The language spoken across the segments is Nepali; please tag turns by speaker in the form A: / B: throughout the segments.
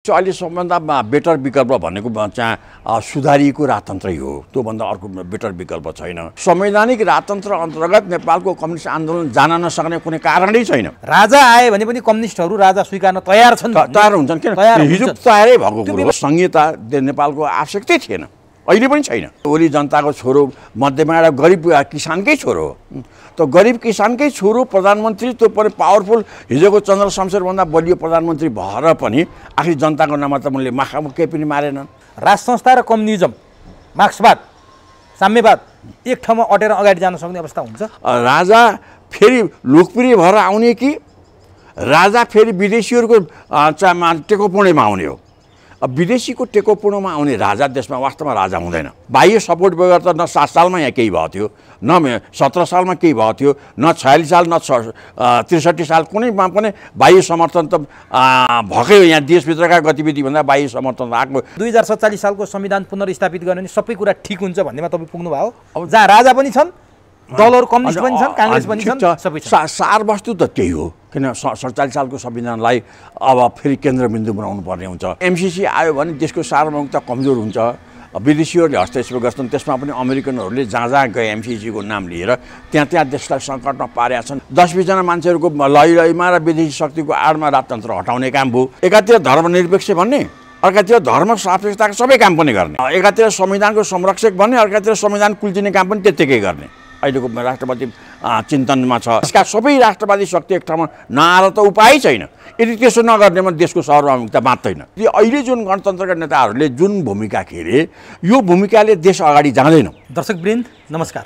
A: चाहिँ अहिले सबभन्दा बेटर विकल्प भनेको चाहिँ सुधारिएको राजतन्त्रै हो। त्योभन्दा अर्को बेटर विकल्प छैन। संवैधानिक राजतन्त्र अन्तर्गत नेपालको कम्युनिस्ट आन्दोलन जान नसक्ने कुनै कारणै छैन।
B: राजा आए भने पनि कम्युनिस्टहरू राजा स्वीकार्न तयार छन्,
A: तयार हुन्छन्। किन हिजो तयारै भएको कुरो संहिता नेपालको आवश्यकतै थिएन, अहिले पनि छैन। ओली जनताको छोरो, मध्यमा एउटा गरिब किसानकै छोरो हो। त गरिब किसानकै छोरो प्रधानमन्त्री, त्यो पनि पावरफुल, हिजोको चन्द्र शमशेरभन्दा बलियो प्रधानमन्त्री भएर पनि आखिर जनताको नाममा त उनले माखामुख केही पनि मारेनन्।
B: राज संस्था र कम्युनिजम, मार्क्सवाद, साम्यवाद एक ठाउँमा अटेर अगाडि जान सक्ने अवस्था हुन्छ?
A: राजा फेरि लोकप्रिय भएर आउने कि राजा फेरि विदेशीहरूको टेकोपुणेमा आउने हो? अब विदेशीको टेकोपुणोमा आउने राजा देशमा वास्तवमा राजा हुँदैन। बाह्य सपोर्ट बगैर त न 7 सालमा यहाँ केही भएको थियो, न 17 सालमा केही भएको थियो, न 46 साल, न 63 साल कुनैमा पनि बाह्य समर्थन त भएकै हो। यहाँ देशभित्रका गतिविधिभन्दा बाह्य समर्थन आएको।
B: 2047 सालको संविधान पुनर्स्थापित गर्ने सबै कुरा ठिक हुन्छ भन्नेमा तपाईँ पुग्नु भयो? अब जहाँ राजा पनि छन्, दलहरू कम्युनिस्ट पनि छन्, काङ्ग्रेस पनि छन्, सबै छन्।
A: सारवस्तु त त्यही हो। किन 47 सालको संविधानलाई अब फेरि केन्द्रबिन्दु बनाउनु पर्ने हुन्छ। एमसिसी आयो भने देशको सार्वभौमिकता कमजोर हुन्छ। विदेशीहरूले हस्तक्षेप गर्छन्, त्यसमा पनि अमेरिकनहरूले जहाँ जहाँ गए एमसिसीको नाम लिएर त्यहाँ देशलाई सङ्कटमा पारेका छन्। 10-20 जना मान्छेहरूको लैमा र विदेशी शक्तिको आडमा राजतन्त्र हटाउने काम भयो। एकातिर धर्मनिरपेक्ष भन्ने, अर्कातिर धर्म सापेक्षताको सबै काम पनि गर्ने, एकातिर संविधानको संरक्षक भन्ने, अर्कातिर संविधान कुल्चिने काम पनि त्यत्तिकै गर्ने अहिलेको राष्ट्रपति चिन्तनमा छ। यसका सबै राष्ट्रवादी शक्ति एक ठाउँमा नआएर त उपाय छैन। यदि त्यसो नगर्नेमा देशको सार्वभौमिकता बाँच्दैन। अहिले जुन गणतन्त्रका नेताहरूले जुन भूमिका खेले, यो भूमिकाले देश अगाडि जाँदैन।
B: दर्शकवृन्द नमस्कार,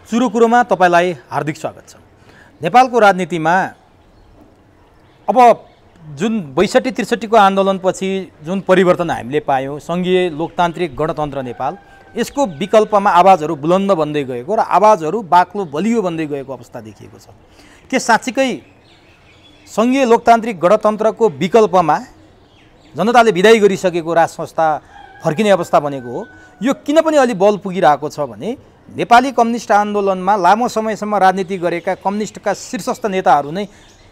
B: सुरु कुरोमा तपाईँलाई हार्दिक स्वागत छ। नेपालको राजनीतिमा अब जुन 62-63 को आन्दोलनपछि जुन परिवर्तन हामीले पायौँ, सङ्घीय लोकतान्त्रिक गणतन्त्र नेपाल, यसको विकल्पमा आवाजहरू बुलन्द बन्दै गएको र आवाजहरू बाक्लो बलियो बन्दै गएको अवस्था देखिएको छ। के साँच्चीकै सङ्घीय लोकतान्त्रिक गणतन्त्रको विकल्पमा जनताले विदाई गरिसकेको राज संस्था फर्किने अवस्था बनेको हो? यो किन पनि अलि बल पुगिरहेको छ भने नेपाली कम्युनिस्ट आन्दोलनमा लामो समयसम्म राजनीति गरेका कम्युनिस्टका शीर्षस्थ नेताहरू नै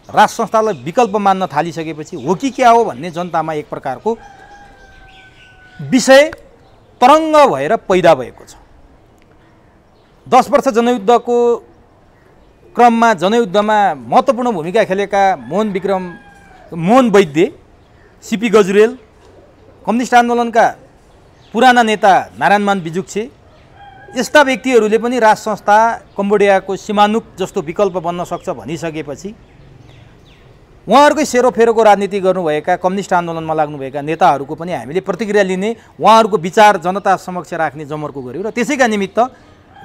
B: राज संस्थालाई विकल्प मान्न थालिसकेपछि हो कि क्या हो भन्ने जनतामा एक प्रकारको विषय तरङ्ग भएर पैदा भएको छ। 10 वर्ष जनयुद्धको क्रममा जनयुद्धमा महत्त्वपूर्ण भूमिका खेलेका मोहन वैद्य, सीपी गजुरेल, कम्युनिस्ट आन्दोलनका पुराना नेता नारायणमान बिजुक्छे, यस्ता व्यक्तिहरूले पनि राज संस्था कम्बोडियाको सिमानुक जस्तो विकल्प बन्न सक्छ भनिसकेपछि उहाँहरूकै सेरोफेरोको राजनीति गर्नुभएका कम्युनिस्ट आन्दोलनमा लाग्नुभएका नेताहरूको पनि हामीले प्रतिक्रिया लिने, उहाँहरूको विचार जनता समक्ष राख्ने जमर्को गऱ्यौँ र त्यसैका निमित्त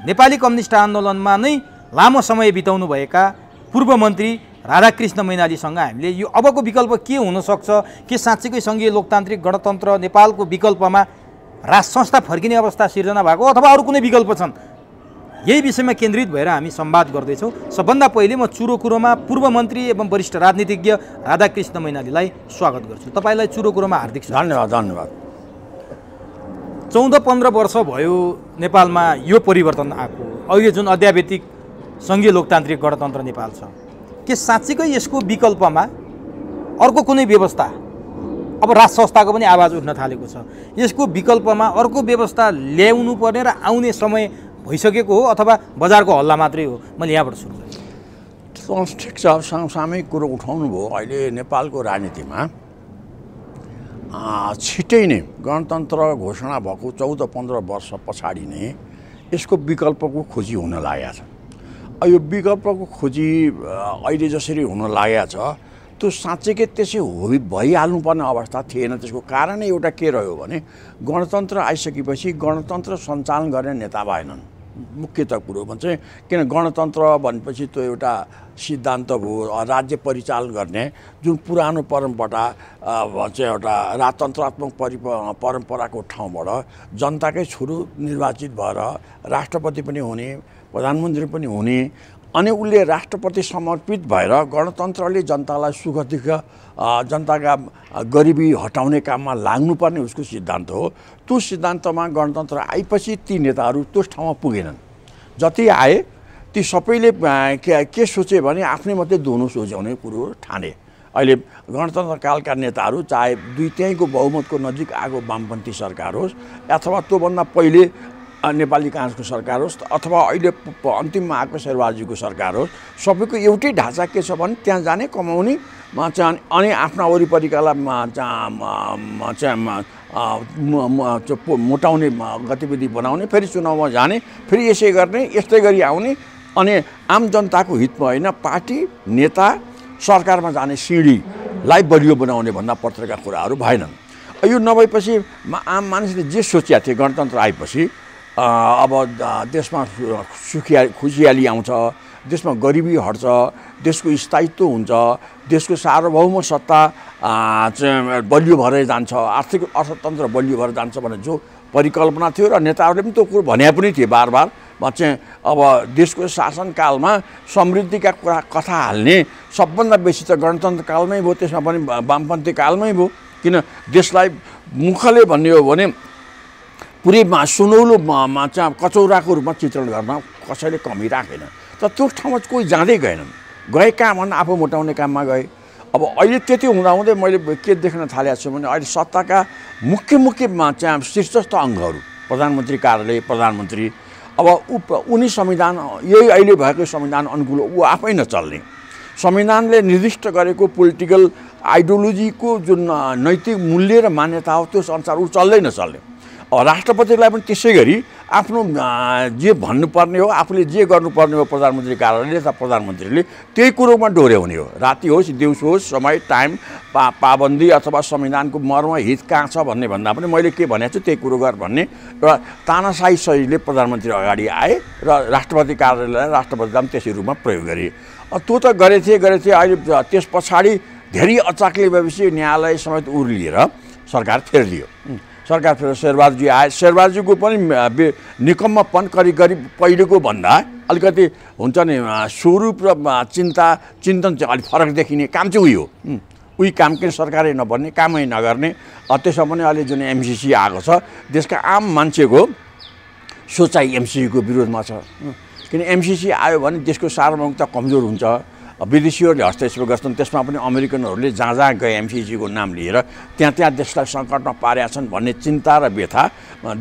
B: नेपाली कम्युनिस्ट आन्दोलनमा नै लामो समय बिताउनुभएका पूर्व मन्त्री राधाकृष्ण मैनालीसँग हामीले यो अबको विकल्प के हुनसक्छ, के साँच्चीकै सङ्घीय लोकतान्त्रिक गणतन्त्र नेपालको विकल्पमा राज संस्था फर्किने अवस्था सिर्जना भएको अथवा अरू कुनै विकल्प छन्, यही विषयमा केन्द्रित भएर हामी संवाद गर्दैछौँ। सबभन्दा पहिले म चुरो कुरोमा पूर्व मन्त्री एवं वरिष्ठ राजनीतिज्ञ राधाकृष्ण मैनालीलाई स्वागत गर्छु। तपाईँलाई चुरो कुरोमा हार्दिक
A: धन्यवाद। धन्यवाद।
B: 14-15 वर्ष भयो नेपालमा यो परिवर्तन आएको, अहिले जुन अद्यावधिक सङ्घीय लोकतान्त्रिक गणतन्त्र नेपाल छ, के साँच्चीकै यसको विकल्पमा अर्को कुनै व्यवस्था, अब राज संस्थाको पनि आवाज उठ्न थालेको छ, यसको विकल्पमा अर्को व्यवस्था ल्याउनु पर्ने र आउने समय भइसकेको हो अथवा बजारको हल्ला मात्रै हो? मैले यहाँबाट सुरु गरेँ।
A: ठिक छ, समसामयिक कुरो उठाउनु भयो। अहिले नेपालको राजनीतिमा छिट्टै नै गणतन्त्र घोषणा भएको 14-15 वर्ष पछाडि नै यसको विकल्पको खोजी हुन लागेको छ। यो विकल्पको खोजी अहिले जसरी हुन लागेको छ त्यो साँच्चैकै त्यसै भइहाल्नुपर्ने अवस्था थिएन। त्यसको कारण एउटा के रह्यो भने गणतन्त्र आइसकेपछि गणतन्त्र सञ्चालन गर्ने नेता भएनन्। मुख्य त कुरो चाहिँ किन गणतन्त्र भनेपछि त्यो एउटा सिद्धान्त भयो, राज्य परिचालन गर्ने जुन पुरानो परम्परा चाहिँ एउटा राजतन्त्रात्मक परम्पराको ठाउँबाट जनताकै छोरो निर्वाचित भएर राष्ट्रपति पनि हुने, प्रधानमन्त्री पनि हुने, अनि उसले राष्ट्रपति समर्पित भएर गणतन्त्रले जनतालाई सुख दुःख, जनताका गरिबी हटाउने काममा लाग्नुपर्ने उसको सिद्धान्त हो। त्यो सिद्धान्तमा गणतन्त्र आएपछि ती नेताहरू त्यस ठाउँमा पुगेनन्। जति आए ती सबैले के सोचे भने आफ्नै मात्रै दोनो सोच्याउने कुरो ठाने अहिले गणतन्त्रकालका नेताहरू चाहे दुई त्यहीँको बहुमतको नजिक आएको वामपन्थी सरकार होस् अथवा त्योभन्दा पहिले नेपाली काङ्ग्रेसको सरकार होस् अथवा अहिले अन्तिममा आएको शेरबहादुरजीको सरकार होस्, सबैको एउटै ढाँचा के छ भने त्यहाँ जाने कमाउने चाहिँ अनि आफ्ना वरिपरिकालाई मोटाउने गतिविधि बनाउने, फेरि चुनावमा जाने, फेरि यसै गर्ने, यस्तै गरी आउने अनि आम जनताको हितमा होइन पार्टी नेता सरकारमा जाने सिँढीलाई बलियो बनाउने भन्दा पत्रका कुराहरू भएनन्। यो नभएपछि आम मानिसले जे सोचेका थिए गणतन्त्र आएपछि अब देशमा खुसियाली आउँछ, देशमा गरिबी हट्छ, देशको स्थायित्व हुन्छ, देशको सार्वभौम सत्ता चाहिँ बलियो भएर जान्छ, आर्थिक अर्थतन्त्र बलियो भएर जान्छ भन्ने जो परिकल्पना थियो र नेताहरूले पनि त्यो कुरो भने पनि थिए बार बार चाहिँ अब देशको शासनकालमा समृद्धिका कथा हाल्ने सबभन्दा बेसी त गणतन्त्रकालमै भयो, त्यसमा पनि वामपन्थी कालमै भयो। किन देशलाई मुखले भन्ने हो भने पुरै सुनौलोमा चाहिँ कचौराको रूपमा चित्रण गर्न कसैले कमी राखेन, तर त्यो ठाउँमा कोही जाँदै गएनन्, गए कहाँ भन्दा आफू मोटाउने काममा गए। अब अहिले त्यति हुँदाहुँदै मैले के देख्न थालेको छु भने अहिले सत्ताका मुख्य चाहिँ शीर्षस्थ अङ्गहरू प्रधानमन्त्री कार्यालय, प्रधानमन्त्री अब उनी संविधान यही अहिले भएको संविधान अनुकूल ऊ आफै नचल्ने, संविधानले निर्दिष्ट गरेको पोलिटिकल आइडियोलोजीको जुन नैतिक मूल्य र मान्यता हो त्यस अनुसार ऊ चल्दै नचल्ने। राष्ट्रपतिलाई पनि त्यसै गरी आफ्नो जे भन्नुपर्ने हो, आफूले जे गर्नुपर्ने हो प्रधानमन्त्री कार्यालयले अथवा प्रधानमन्त्रीले त्यही कुरोमा डोर्याउने हो। राति होस् दिउँसो होस्, समय टाइम पाबन्दी अथवा संविधानको मर्म हित कहाँ छ भन्ने भन्दा पनि मैले के भनेको छु त्यही कुरो गर भन्ने एउटा तानाशाही शैलीले प्रधानमन्त्री अगाडि आए र राष्ट्रपति कार्यालयलाई राष्ट्रपतिलाई पनि त्यसै रूपमा प्रयोग गरे। त्यो त गरेथे अहिले त्यस पछाडि धेरै अचाक्ले भएपछि न्यायालय समेत उर्लिएर सरकार फेरिदियो। सरकार फेरि शेरबहादुरजी आए, शेरबहादुरजीको पनि निकम्मपन करिब पहिलेको भन्दा अलिकति हुन्छ नि स्वरूप र चिन्तन चाहिँ अलिक फरक देखिने काम चाहिँ उही हो। उही काम किन सरकारै नबन्ने, कामै नगर्ने। त्यसमा पनि अहिले जुन एमसिसी आएको छ देशका आम मान्छेको सोचाइ एमसिसीको विरोधमा छ। किन एमसिसी आयो भने देशको सार्वभौमिकता कमजोर हुन्छ, विदेशीहरूले हस्तक्षेप गर्छन्, त्यसमा पनि अमेरिकनहरूले जहाँ जहाँ गए एमसिसीको नाम लिएर त्यहाँ देशलाई सङ्कटमा पारेका छन् भन्ने चिन्ता र व्यथा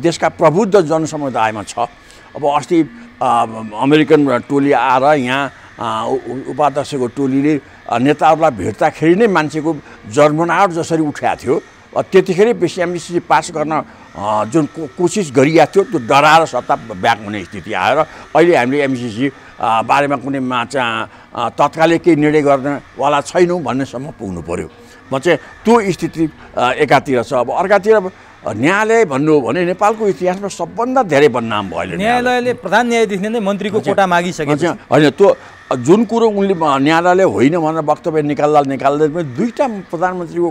A: देशका प्रबुद्ध जनसमुदायमा छ। अब अस्ति अमेरिकन टोली आएर यहाँ उपाध्यक्षको टोलीले नेताहरूलाई भेट्दाखेरि नै मान्छेको जर्मनाहट जसरी उठाएको थियो त्यतिखेर बेसी एमसिसी पास गर्न जुन कोसिस गरिएको थियो त्यो डराएर सत्ता ब्याक हुने स्थिति आएर अहिले हामीले एमसिसी बारेमा कुनै तत्कालै केही निर्णय गर्नेवाला छैनौँ भन्नेसम्म पुग्नु पऱ्यो। म चाहिँ त्यो स्थिति एकातिर छ। अब अर्कातिर न्यायालय भन्नु हो भने नेपालको इतिहासमा सबभन्दा धेरै बदनाम भयो।
B: न्यायालयले प्रधान न्यायाधीशले नै मन्त्रीको कोटा मागिसकेको
A: होइन, त्यो जुन कुरो उनले न्यायालयले होइन भनेर वक्तव्य निकाल्दै पनि दुईवटा प्रधानमन्त्रीको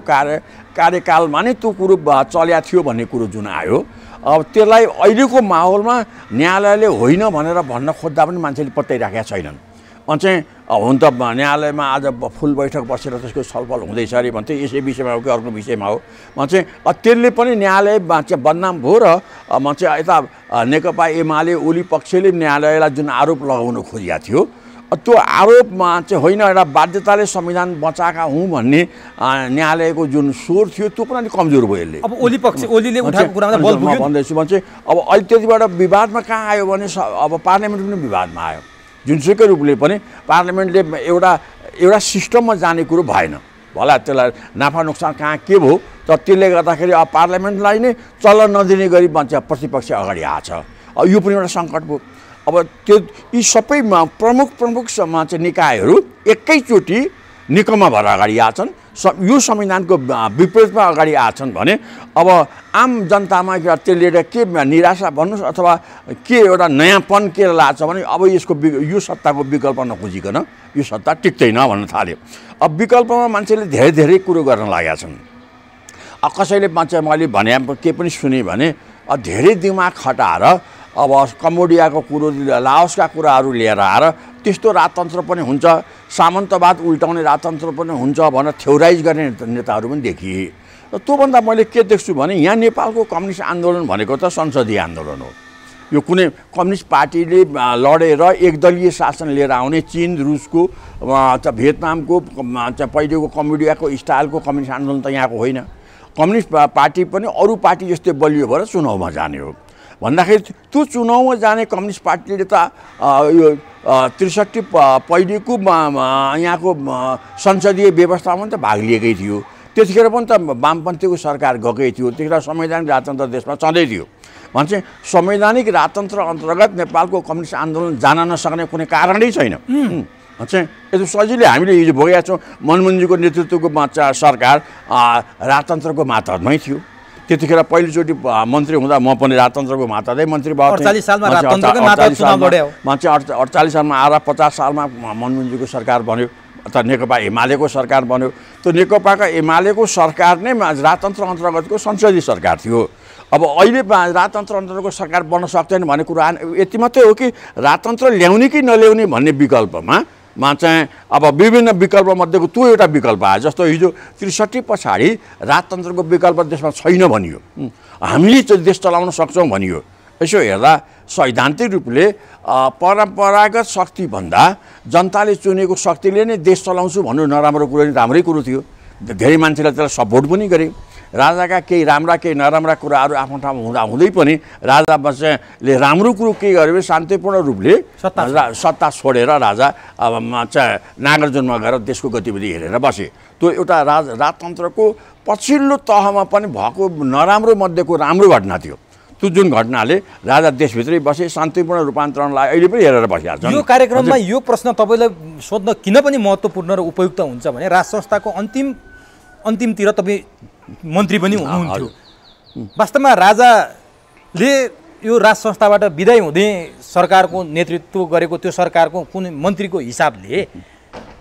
A: कार्यकालमा नै त्यो कुरो चल्या थियो भन्ने कुरो जुन आयो, अब त्यसलाई अहिलेको माहौलमा न्यायालयले होइन भनेर भन्न खोज्दा पनि मान्छेले पत्याइराखेका छैनन्। चाहिँ हुन त न्यायालयमा आज फुल बैठक बसेर त्यसको छलफल हुँदैछ अरे भन्थे, यसै विषयमा हो कि अर्को विषयमा हो। चाहिँ त्यसले पनि न्यायालय चाहिँ बदनाम भयो र चाहिँ यता नेकपा एमाले ओली पक्षले न्यायालयलाई जुन आरोप लगाउन खोजेको थियो त्यो आरोपमा चाहिँ होइन एउटा बाध्यताले संविधान बचाएका हुँ भन्ने न्यायालयको जुन स्वर थियो त्यो पनि अलिक कमजोर भयो यसले।
B: अब ओलीले उठाएको कुरामा बल पुग्यो
A: भन्दैछु। चाहिँ अब अहिले त्यतिबाट विवादमा कहाँ आयो भने अब पार्लियामेन्ट पनि विवादमा आयो। जुनसुकै रूपले पनि पार्लियामेन्टले एउटा सिस्टममा जाने कुरो भएन। भला त्यसलाई नाफा नोक्सान कहाँ के भयो तर त्यसले गर्दाखेरि अब पार्लियामेन्टलाई नै चल्न नदिने गरी प्रतिपक्ष अगाडि आएछ। यो पनि एउटा सङ्कट भयो। अब त्यो यी सबै प्रमुख चाहिँ निकायहरू एकैचोटि निकममा भएर अगाडि आएछन्, यो संविधानको विपरीतमा अगाडि आएछन् भने अब आम जनतामा त्यसले के निराशा भन्नुहोस् अथवा के एउटा नयाँपन के लाग्छ भने अब यो सत्ताको विकल्प नखोजिकन यो सत्ता टिक्दैन भन्न थाल्यो। अब विकल्पमा मान्छेले धेरै कुरो गर्न लागेका छन्। अब कसैले मैले भने के पनि सुने भने धेरै दिमाग खटाएर अब कम्बोडियाको कुरो लाओसका कुराहरू लिएर आएर त्यस्तो राजतन्त्र पनि हुन्छ, सामन्तवाद उल्टाउने राजतन्त्र पनि हुन्छ भनेर थ्योराइज गर्ने नेताहरू पनि देखिए। र त्योभन्दा मैले के देख्छु भने यहाँ नेपालको कम्युनिस्ट आन्दोलन भनेको त संसदीय आन्दोलन हो। यो कुनै कम्युनिस्ट पार्टीले लडेर एकदलीय शासन लिएर आउने चीन रुसको भियतनामको पहिलेको कम्युनिस्टको स्टाइलको कम्युनिस्ट आन्दोलन त यहाँको होइन। कम्युनिस्ट पार्टी पनि अरू पार्टी जस्तै बलियो भएर चुनावमा जाने हो भन्दाखेरि त्यो चुनावमा जाने कम्युनिस्ट पार्टीले त यो ६३ पहिलेको यहाँको संसदीय व्यवस्थामा त भाग लिएकै थियो। त्यतिखेर पनि त वामपन्थीको सरकार गएकै थियो। त्यतिखेर संवैधानिक राजतन्त्र देशमा छँदै थियो भने चाहिँ संवैधानिक राजतन्त्र अन्तर्गत नेपालको कम्युनिस्ट आन्दोलन जान नसक्ने कुनै कारणै छैन। चाहिँ यस्तो सजिलै हामीले हिजो भोगेका छौँ। मनमोहनजीको नेतृत्वको सरकार राजतन्त्रको मातहतमै थियो। त्यतिखेर पहिलोचोटि मन्त्री हुँदा म पनि राजतन्त्रको मातहतै मन्त्री भएको थिएँ।
B: 48 सालमा राजतन्त्रको मातहत चुनाव लड्यो।
A: मान्छे 48 सालमा आएर 50 सालमा मनमोहनजीको सरकार बन्यो अथवा नेकपा एमालेको सरकार बन्यो। त्यो नेकपाका एमालेको सरकार नै राजतन्त्र अन्तर्गतको संसदीय सरकार थियो। अब अहिले राजतन्त्र अन्तर्गतको सरकार बन्न सक्दैन भन्ने कुरा यति मात्रै हो कि राजतन्त्र ल्याउने कि नल्याउने भन्ने विकल्पमा चाहिँ अब विभिन्न विकल्पमध्येको त्यो एउटा विकल्प आयो। जस्तो हिजो ६३ पछाडि राजतन्त्रको विकल्प देशमा छैन भनियो, हामीले चाहिँ देश चलाउन सक्छौँ भनियो। यसो हेर्दा सैद्धान्तिक रूपले परम्परागत शक्तिभन्दा जनताले चुनेको शक्तिले नै देश चलाउँछु भन्नु नराम्रो कुरो नि राम्रै कुरो थियो। धेरै मान्छेले त्यसलाई सपोर्ट पनि गरे। राजाका केही राम्रा केही नराम्रा कुराहरू आफ्नो ठाउँमा हुँदै पनि राजा बच्चाले राम्रो कुरो के गर्यो भने शान्तिपूर्ण रूपले सत्ता छोडेर राजा अब चाहिँ नागार्जुनमा गएर देशको गतिविधि हेरेर बसे। त्यो एउटा राजतन्त्रको पछिल्लो तहमा पनि भएको नराम्रो मध्येको राम्रो घटना थियो। त्यो जुन घटनाले राजा देशभित्रै बसे शान्तिपूर्ण रूपान्तरणलाई अहिले पनि हेरेर बसिहाल्छ।
B: यो कार्यक्रममा यो प्रश्न तपाईँलाई सोध्न किन पनि महत्त्वपूर्ण र उपयुक्त हुन्छ भने राज संस्थाको अन्तिमतिर तपाईँ मन्त्री पनि हुनुहुन्थ्यो। वास्तवमा राजाले यो राज संस्थाबाट विदाय हुँदै सरकारको नेतृत्व गरेको त्यो सरकारको कुनै मन्त्रीको हिसाबले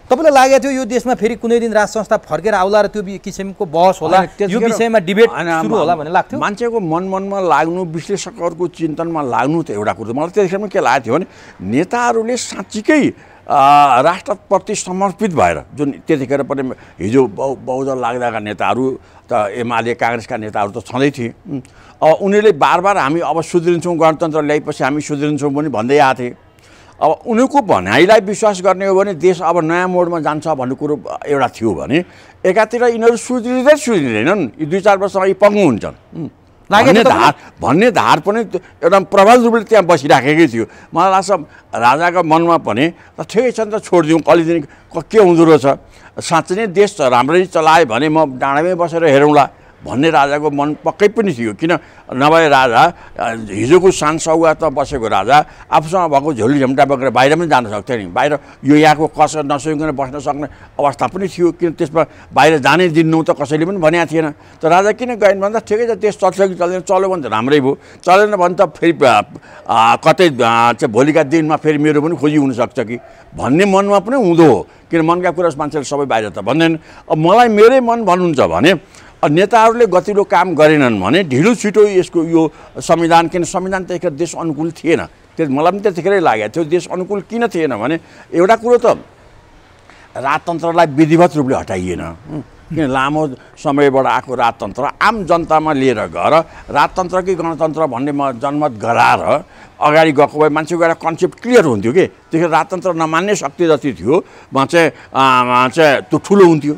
B: तपाईँलाई लागेको थियो यो देशमा फेरि कुनै दिन राज संस्था फर्केर आउला र त्यो किसिमको बहस होला, यो विषयमा डिबेट सुरु होला भन्ने लाग्थ्यो।
A: मान्छेको मनमा लाग्नु, विश्लेषकहरूको चिन्तनमा लाग्नु त एउटा कुरो। मलाई त्यतिखेर के लागेको थियो भने नेताहरूले साँच्चीकै राष्ट्रप्रति समर्पित भएर जुन त्यतिखेर पनि हिजो बहुदल लाग्दाका नेताहरू त एमाले काङ्ग्रेसका नेताहरू त छँदै थिए। अब उनीहरूले बार हामी अब सुध्रिन्छौँ, गणतन्त्र ल्याएपछि हामी सुध्रिन्छौँ पनि भन्दै आएको थिए। अब उनीहरूको भनाइलाई विश्वास गर्ने हो भने देश अब नयाँ मोडमा जान्छ भन्ने कुरो एउटा थियो भने एकातिर यिनीहरू सुध्रिँदैनन्, यी 2-4 वर्षमा यी पग्नु हुन्छन् भन्ने धार पनि एउटा प्रबल रूपले त्यहाँ बसिराखेकै थियो। मलाई लाग्छ राजाको मनमा पनि त ठिकै छ नि त छोडिदिउँ, कहिलेदेखि के हुँदो रहेछ, साँच्चै नै देश राम्ररी चलायो भने म डाँडामै बसेर हेरौँला भन्ने राजाको मन पक्कै पनि थियो। किन नभए राजा हिजोको सांसौगातमा बसेको राजा आफूसँग भएको झोली झम्टा बोकेर बाहिर पनि जान सक्थ्यो नि। बाहिर यो यहाँको कसर नसुइकन बस्न सक्ने अवस्था पनि थियो। किन त्यसमा बाहिर जानै दिन्नौ त कसैले पनि भनेको थिएन। त राजा किन गएन भन्दा ठिकै छ देश चल्छ कि चल्दैन, चल्यो भने त राम्रै भयो, चलेन भने त फेरि कतै चाहिँ भोलिका दिनमा फेरि मेरो पनि खोजी हुनसक्छ कि भन्ने मनमा पनि हुँदो हो। किन मनका कुरा मान्छेले सबै बाहिर त भन्दैन। अब मलाई मेरै मन भन्नुहुन्छ भने नेताहरूले गतिलो काम गरेनन् भने ढिलो छिटो यसको यो संविधान, किन संविधान त्यतिखेर देश अनुकूल थिएन। मलाई पनि त्यतिखेरै लागेको थियो देश अनुकूल किन थिएन भने एउटा कुरो त राजतन्त्रलाई विधिवत रूपले हटाइएन। किन लामो समयबाट आएको राजतन्त्र आम जनतामा लिएर गएर राजतन्त्र कि गणतन्त्र भन्ने जनमत गराएर अगाडि गएको भए मान्छेको एउटा कन्सेप्ट क्लियर हुन्थ्यो कि त्यतिखेर राजतन्त्र नमान्ने शक्ति जति थियो चाहिँ त्यो ठुलो हुन्थ्यो।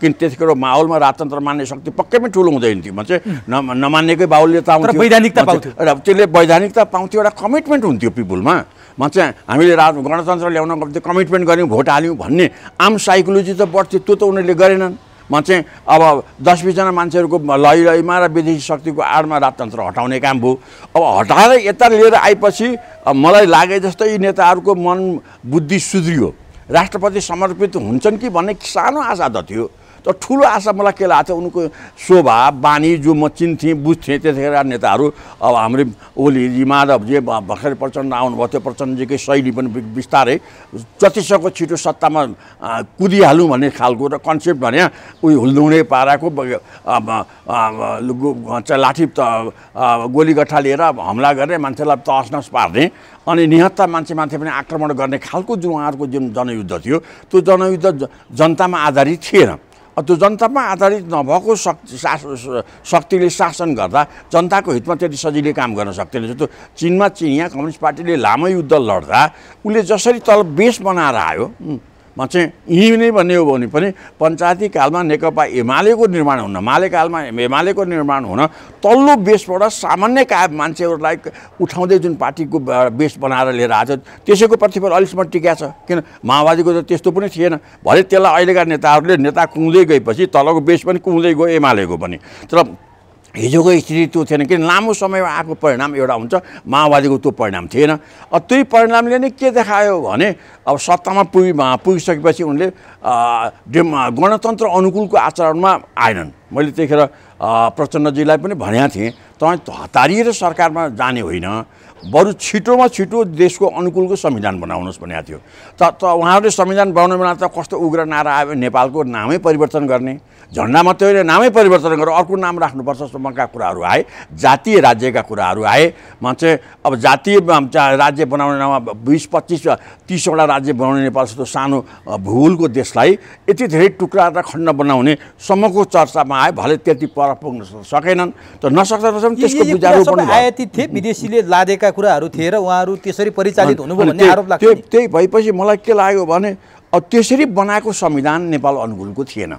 A: किन त्यतिखेर माहौलमा राजतन्त्र मान्ने शक्ति पक्कै पनि ठुलो हुँदैन थियो। नमान्नेकै बाहुल्यता आउँथ्यो, त्यसले वैधानिकता पाउँथ्यो, एउटा कमिटमेन्ट हुन्थ्यो पिपुलमा। हामीले गणतन्त्र ल्याउन कमिटमेन्ट गऱ्यौँ, भोट हाल्यौँ भन्ने आम साइकोलोजी त बढ्थ्यो। त्यो त उनीहरूले गरेनन्। अब 10-20 जना मान्छेहरूको लैमा र विदेशी शक्तिको आडमा राजतन्त्र हटाउने काम भयो। अब हटाएर यता लिएर आएपछि मलाई लागे जस्तै यी नेताहरूको मन बुद्धि सुध्रियो, राष्ट्रपति समर्पित हुन्छन् कि भन्ने सानो आशा त थियो। तर ठुलो आशा मलाई के लाग्छ उनको स्वभाव बानी जो म चिन्थेँ बुझ्थेँ त्यतिखेर नेताहरू अब हाम्रो ओलीजी माधवजी भर्खरै प्रचण्ड आउनुभयो त्यो प्रचण्डजीकै शैली पनि बिस्तारै जतिसक्दो छिटो सत्तामा कुदिहालौँ भन्ने खालको र कन्सेप्ट भने उयो हुल्दुङे पाराको लाठी गोलीगट्ठा लिएर हमला गर्ने मान्छेलाई तहसनस पार्ने अनि निहत्ता मान्छे पनि आक्रमण गर्ने खालको जुन उहाँहरूको जुन जनयुद्ध थियो त्यो जनयुद्ध जनतामा आधारित थिएन। त्यो जनतामा आधारित नभएको शक्तिले शासन गर्दा जनताको हितमा त्यति सजिलै काम गर्न सक्दैन। जस्तो चीनमा चिनिया कम्युनिस्ट पार्टीले लामो युद्ध लड्दा उसले जसरी तल बेस बनाएर आयो, म चाहिँ यहीँ नै भन्ने हो भने पनि पञ्चायती कालमा नेकपा एमालेको निर्माण हुन, मालेकालमा एमालेको निर्माण हुन तल्लो बेसबाट सामान्य मान्छेहरूलाई उठाउँदै जुन पार्टीको बेस बनाएर लिएर आएको छ त्यसैको प्रतिफल अहिलेसम्म टिका छ। किन माओवादीको त त्यस्तो पनि थिएन। भरे त्यसलाई अहिलेका नेताहरूले नेता कुँदै गएपछि तलको बेस पनि कुँदै गयो, एमालेको पनि। तर हिजोको स्थिति त्यो थिएन, किन लामो समयमा आएको परिणाम एउटा हुन्छ, माओवादीको त्यो परिणाम थिएन। त्यही परिणामले नै के देखायो भने अब सत्तामा पुगिसकेपछि उनले गणतन्त्र अनुकूलको आचरणमा आएनन्। मैले त्यतिखेर प्रचण्डजीलाई पनि भनेको थिएँ, तपाईँ हतारिएर सरकारमा जाने होइन, बरु छिटोमा छिटो देशको अनुकूलको संविधान बनाउनुहोस् भनेको थियो। त उहाँहरूले संविधान बनाउनु बेला त कस्तो उग्र नारा आयो, नेपालको नामै परिवर्तन गर्ने, झन्डा मात्रै होइन नामै परिवर्तन गरेर अर्को नाम राख्नुपर्छ सम्मका कुराहरू आए, जातीय राज्यका कुराहरू आए। म चाहिँ अब जातीय राज्य बनाउने नाममा 20, 25, 30वटा राज्य बनाउने नेपाल जस्तो सानो भूगोलको देशलाई यति धेरै टुक्रा र खण्ड बनाउने सम्मको चर्चामा आयो। भले त्यति पर पुग्न सकेनन्, त नसक्दा त्यसको बुझारो पनि
B: आयातित थिए, विदेशीले लादेका कुराहरू थिए र उहाँहरू त्यसरी परिचालित हुनुभयो भन्ने आरोप लाग्छ।
A: त्यही भएपछि मलाई के लाग्यो भने अब त्यसरी बनाएको संविधान नेपाल अनुकूलको थिएन।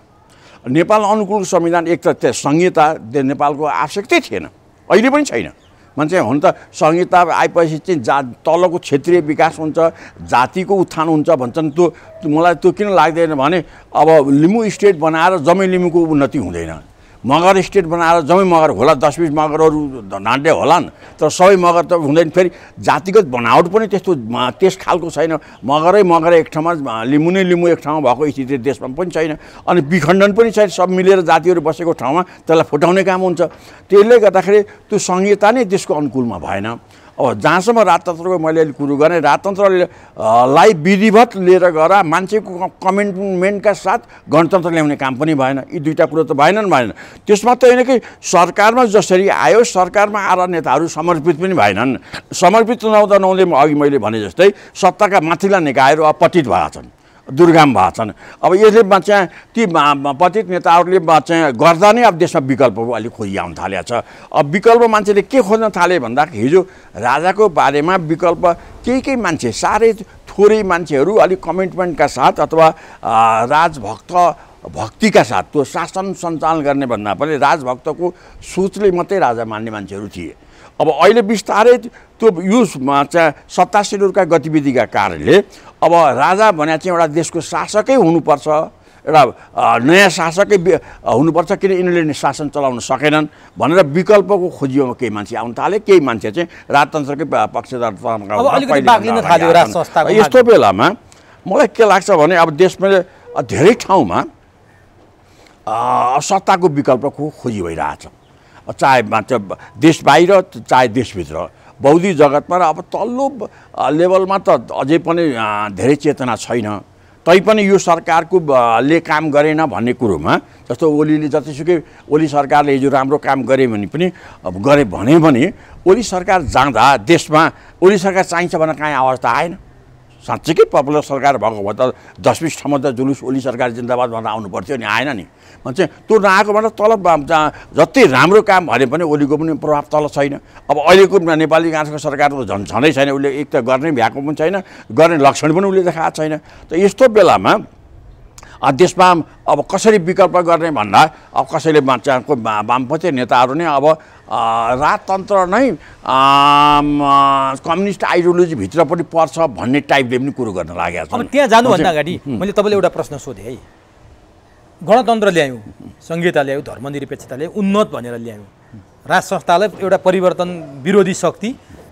A: नेपाल अनुकूल संविधान एक त संहिता नेपालको आवश्यकतै थिएन, अहिले पनि छैन। मान्छे हुन त संहिता आएपछि चाहिँ तलको क्षेत्रीय विकास हुन्छ, जातिको उत्थान हुन्छ भन्छन्। त्यो मलाई त्यो किन लाग्दैन भने अब लिम्बू स्टेट बनाएर जम्मै लिम्बूको उन्नति हुँदैन, मगर स्टेट बनाएर जम्मै मगर होला, 10-20 मगरहरू नाड्य होलान्, तर सबै मगर त हुँदैन। फेरि जातिगत बनावट पनि त्यस खालको छैन। मगरै एक ठाउँमा, लिम्बू नै लिम्बू एक ठाउँमा भएको स्थिति देशमा पनि छैन। अनि विखण्डन पनि छैन, सब मिलेर जातिहरू बसेको ठाउँमा त्यसलाई फुटाउने काम हुन्छ। त्यसले गर्दाखेरि त्यो संहिता नै देशको अनुकूलमा भएन। अब जहाँसम्म राजतन्त्रको मैले अहिले कुरो गरेँ, राजतन्त्रलाई विधिवत लिएर गएर मान्छेको कमिटमेन्टका साथ गणतन्त्र ल्याउने काम पनि भएन। यी दुईवटा कुरो त भएन। त्यसमा त होइन कि सरकारमा जसरी आयो सरकारमा आएर नेताहरू समर्पित पनि भएनन्। समर्पित नहुँदै अघि मैले भने जस्तै सत्ताका माथिल्ला निकायहरू अपतित भएका छन्, दुर्गम भएका छन्। अब यसले चाहिँ ती पतित नेताहरूले चाहिँ गर्दा नै अब देशमा विकल्पको अलिक खोजी आउन थालेको छ। अब विकल्प मान्छेले के खोज्न थाले भन्दा हिजो राजाको बारेमा विकल्प केही मान्छे, साह्रै थोरै मान्छेहरू अलिक कमिटमेन्टका साथ अथवा भक्तिका साथ त्यो शासन सञ्चालन गर्ने भन्दा पनि राजभक्तको सोचले मात्रै राजा मान्ने मान्छेहरू थिए। अब अहिले बिस्तारै त्यो चाहिँ सत्तासीनहरूका गतिविधिका कारणले अब राजा भने चाहिँ एउटा देशको शासकै हुनुपर्छ, एउटा नयाँ शासकै हुनुपर्छ, किन यिनीहरूले शासन चलाउन सकेनन् भनेर विकल्पको खोजीमा केही मान्छे आउन थाले। केही मान्छे चाहिँ राजतन्त्रकै पक्षधर। यस्तो बेलामा मलाई के लाग्छ भने अब देशमा धेरै ठाउँमा सत्ताको विकल्पको खोजी भइरहेछ, चाहे देश बाहिर चाहे देशभित्र। बौद्धिक जगतमा र अब तल्लो लेभलमा त अझै पनि धेरै चेतना छैन। तैपनि यो सरकारको ले काम गरेन भन्ने कुरोमा, जस्तो ओलीले जतिसुकै ओली सरकारले हिजो राम्रो काम गरे भने पनि ओली सरकार जाँदा देशमा ओली सरकार चाहिन्छ भनेर काहीँ आवाज त आएन। साँच्चीकै पपुलर सरकार भएको भए त 10-20 ठाउँमा त जुलुस ओली सरकार जिन्दाबाद भनेर आउनु पर्थ्यो नि, आएन नि। भन्छ त्यो नआएकोबाट तल जति राम्रो काम भने पनि ओलीको पनि प्रभाव तल छैन। अब अहिलेको नेपाली काङ्ग्रेसको सरकार त झनै छैन, उसले एक त गर्ने भ्याएको पनि छैन, गर्ने लक्षण पनि उसले देखाएको छैन। त यस्तो बेलामा देशमा अब कसरी विकल्प गर्ने भन्दा अब कसैले वामपन्थी नेताहरू नै अब राजतन्त्र नै कम्युनिस्ट आइडियोलोजी भित्र पनि पर्छ भन्ने टाइपले पनि कुरो गर्न लागेको छ।
B: अब त्यहाँ जानुभन्दा अगाडि मैले तपाईँले एउटा प्रश्न सोधेँ है, गणतन्त्र ल्यायौँ, संहिता ल्यायौँ, धर्मनिरपेक्षता ल्यायौँ, उन्नत भनेर ल्यायौँ, राज संस्थालाई एउटा परिवर्तन विरोधी शक्ति,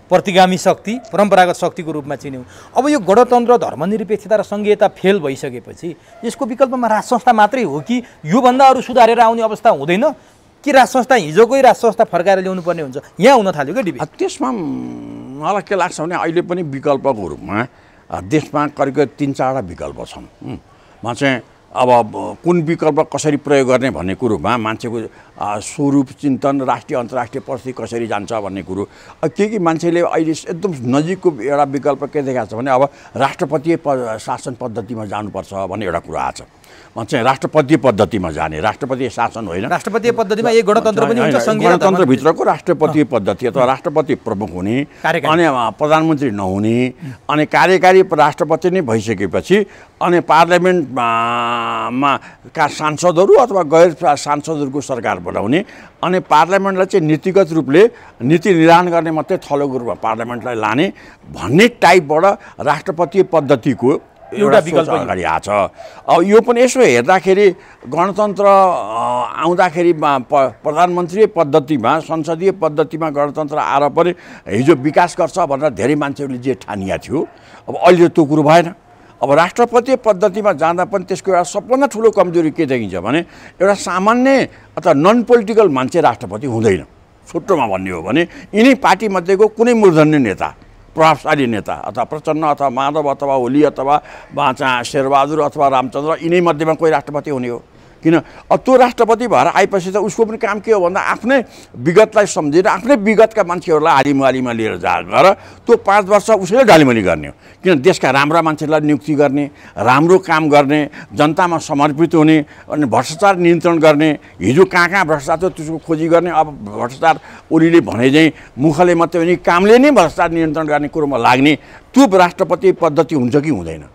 B: प्रतिगामी शक्ति, परम्परागत शक्तिको रूपमा चिन्यौँ। अब यो गणतन्त्र, धर्मनिरपेक्षता र संघीयता फेल भइसकेपछि यसको विकल्पमा राज संस्था मात्रै हो कि योभन्दा अरू सुधारेर आउने अवस्था हुँदैन कि राज संस्था हिजोकै राज संस्था फर्काएर ल्याउनु पर्ने हुन्छ? यहाँ हुन थाल्यो क्या डिबेट।
A: त्यसमा मलाई के लाग्छ भने अहिले पनि विकल्पको रूपमा देशमा करिब 3-4वटा विकल्प छन्। म चाहिँ अब कुन विकल्प कसरी प्रयोग गर्ने भन्ने कुरोमा मान्छेको स्वरूप चिन्तन राष्ट्रिय अन्तर्राष्ट्रिय परिस्थिति कसरी जान्छ भन्ने कुरो के मान्छेले अहिले एकदम नजिकको एउटा विकल्प के देखाएको छ भने अब राष्ट्रपतीय शासन पद्धतिमा जानुपर्छ भन्ने एउटा कुरा आएको छ चाहिँ राष्ट्रपतीय पद्धतिमा जाने राष्ट्रपतीय शासन होइन
B: राष्ट्रपतीय पद्धतिमा एक गणतन्त्र पनि हुन्छ
A: गणतन्त्रभित्रको राष्ट्रपतीय पद्धति अथवा राष्ट्रपति प्रमुख हुने अनि प्रधानमन्त्री नहुने अनि कार्यकारी राष्ट्रपति नै भइसकेपछि अनि पार्लियामेन्टमा का सांसदहरू अथवा गैर सांसदहरूको सरकार बनाउने अनि पार्लियामेन्टलाई चाहिँ नीतिगत रूपले नीति निर्धारण गर्ने मात्रै थलोको रूपमा पार्लियामेन्टलाई लाने भन्ने टाइपबाट राष्ट्रपतीय पद्धतिको एउटा विकल्प अगाडि आछ। अब यो पनि यसो हेर्दाखेरि गणतन्त्र आउँदाखेरि प्रधानमन्त्री पद्धतिमा संसदीय पद्धतिमा गणतन्त्र आएर पनि हिजो विकास गर्छ भनेर धेरै मान्छेहरूले जे ठानिया थियो अब अहिले त्यो कुरो भएन। अब राष्ट्रपतीय पद्धतिमा जाँदा पनि त्यसको एउटा सबभन्दा ठुलो कमजोरी के देखिन्छ भने एउटा सामान्य अथवा नन पोलिटिकल मान्छे राष्ट्रपति हुँदैन। छुट्टोमा भन्ने हो भने यिनै पार्टीमध्येको कुनै मूर्धन्य नेता प्रभावशाली नेता अथवा प्रचण्ड अथवा माधव अथवा ओली अथवा शेरबहादुर अथवा रामचन्द्र यिनै मध्येमा कोही राष्ट्रपति हुने हो। किन त्यो राष्ट्रपति भएर आएपछि त उसको पनि काम के हो भन्दा आफ्नै विगतलाई सम्झेर आफ्नै विगतका मान्छेहरूलाई हालिमुहालीमा लिएर गएर त्यो 5 वर्ष उसैले ढालिमली गर्ने हो। किन देशका राम्रा मान्छेलाई नियुक्ति गर्ने राम्रो काम गर्ने जनतामा समर्पित हुने अनि भ्रष्टाचार नियन्त्रण गर्ने हिजो कहाँ भ्रष्टाचार त्यसको खोजी गर्ने अब भ्रष्टाचार ओलीले भने चाहिँ मुखले मात्रै होइन कामले नै भ्रष्टाचार नियन्त्रण गर्ने कुरोमा लाग्ने त्यो राष्ट्रपति पद्धति हुन्छ कि हुँदैन।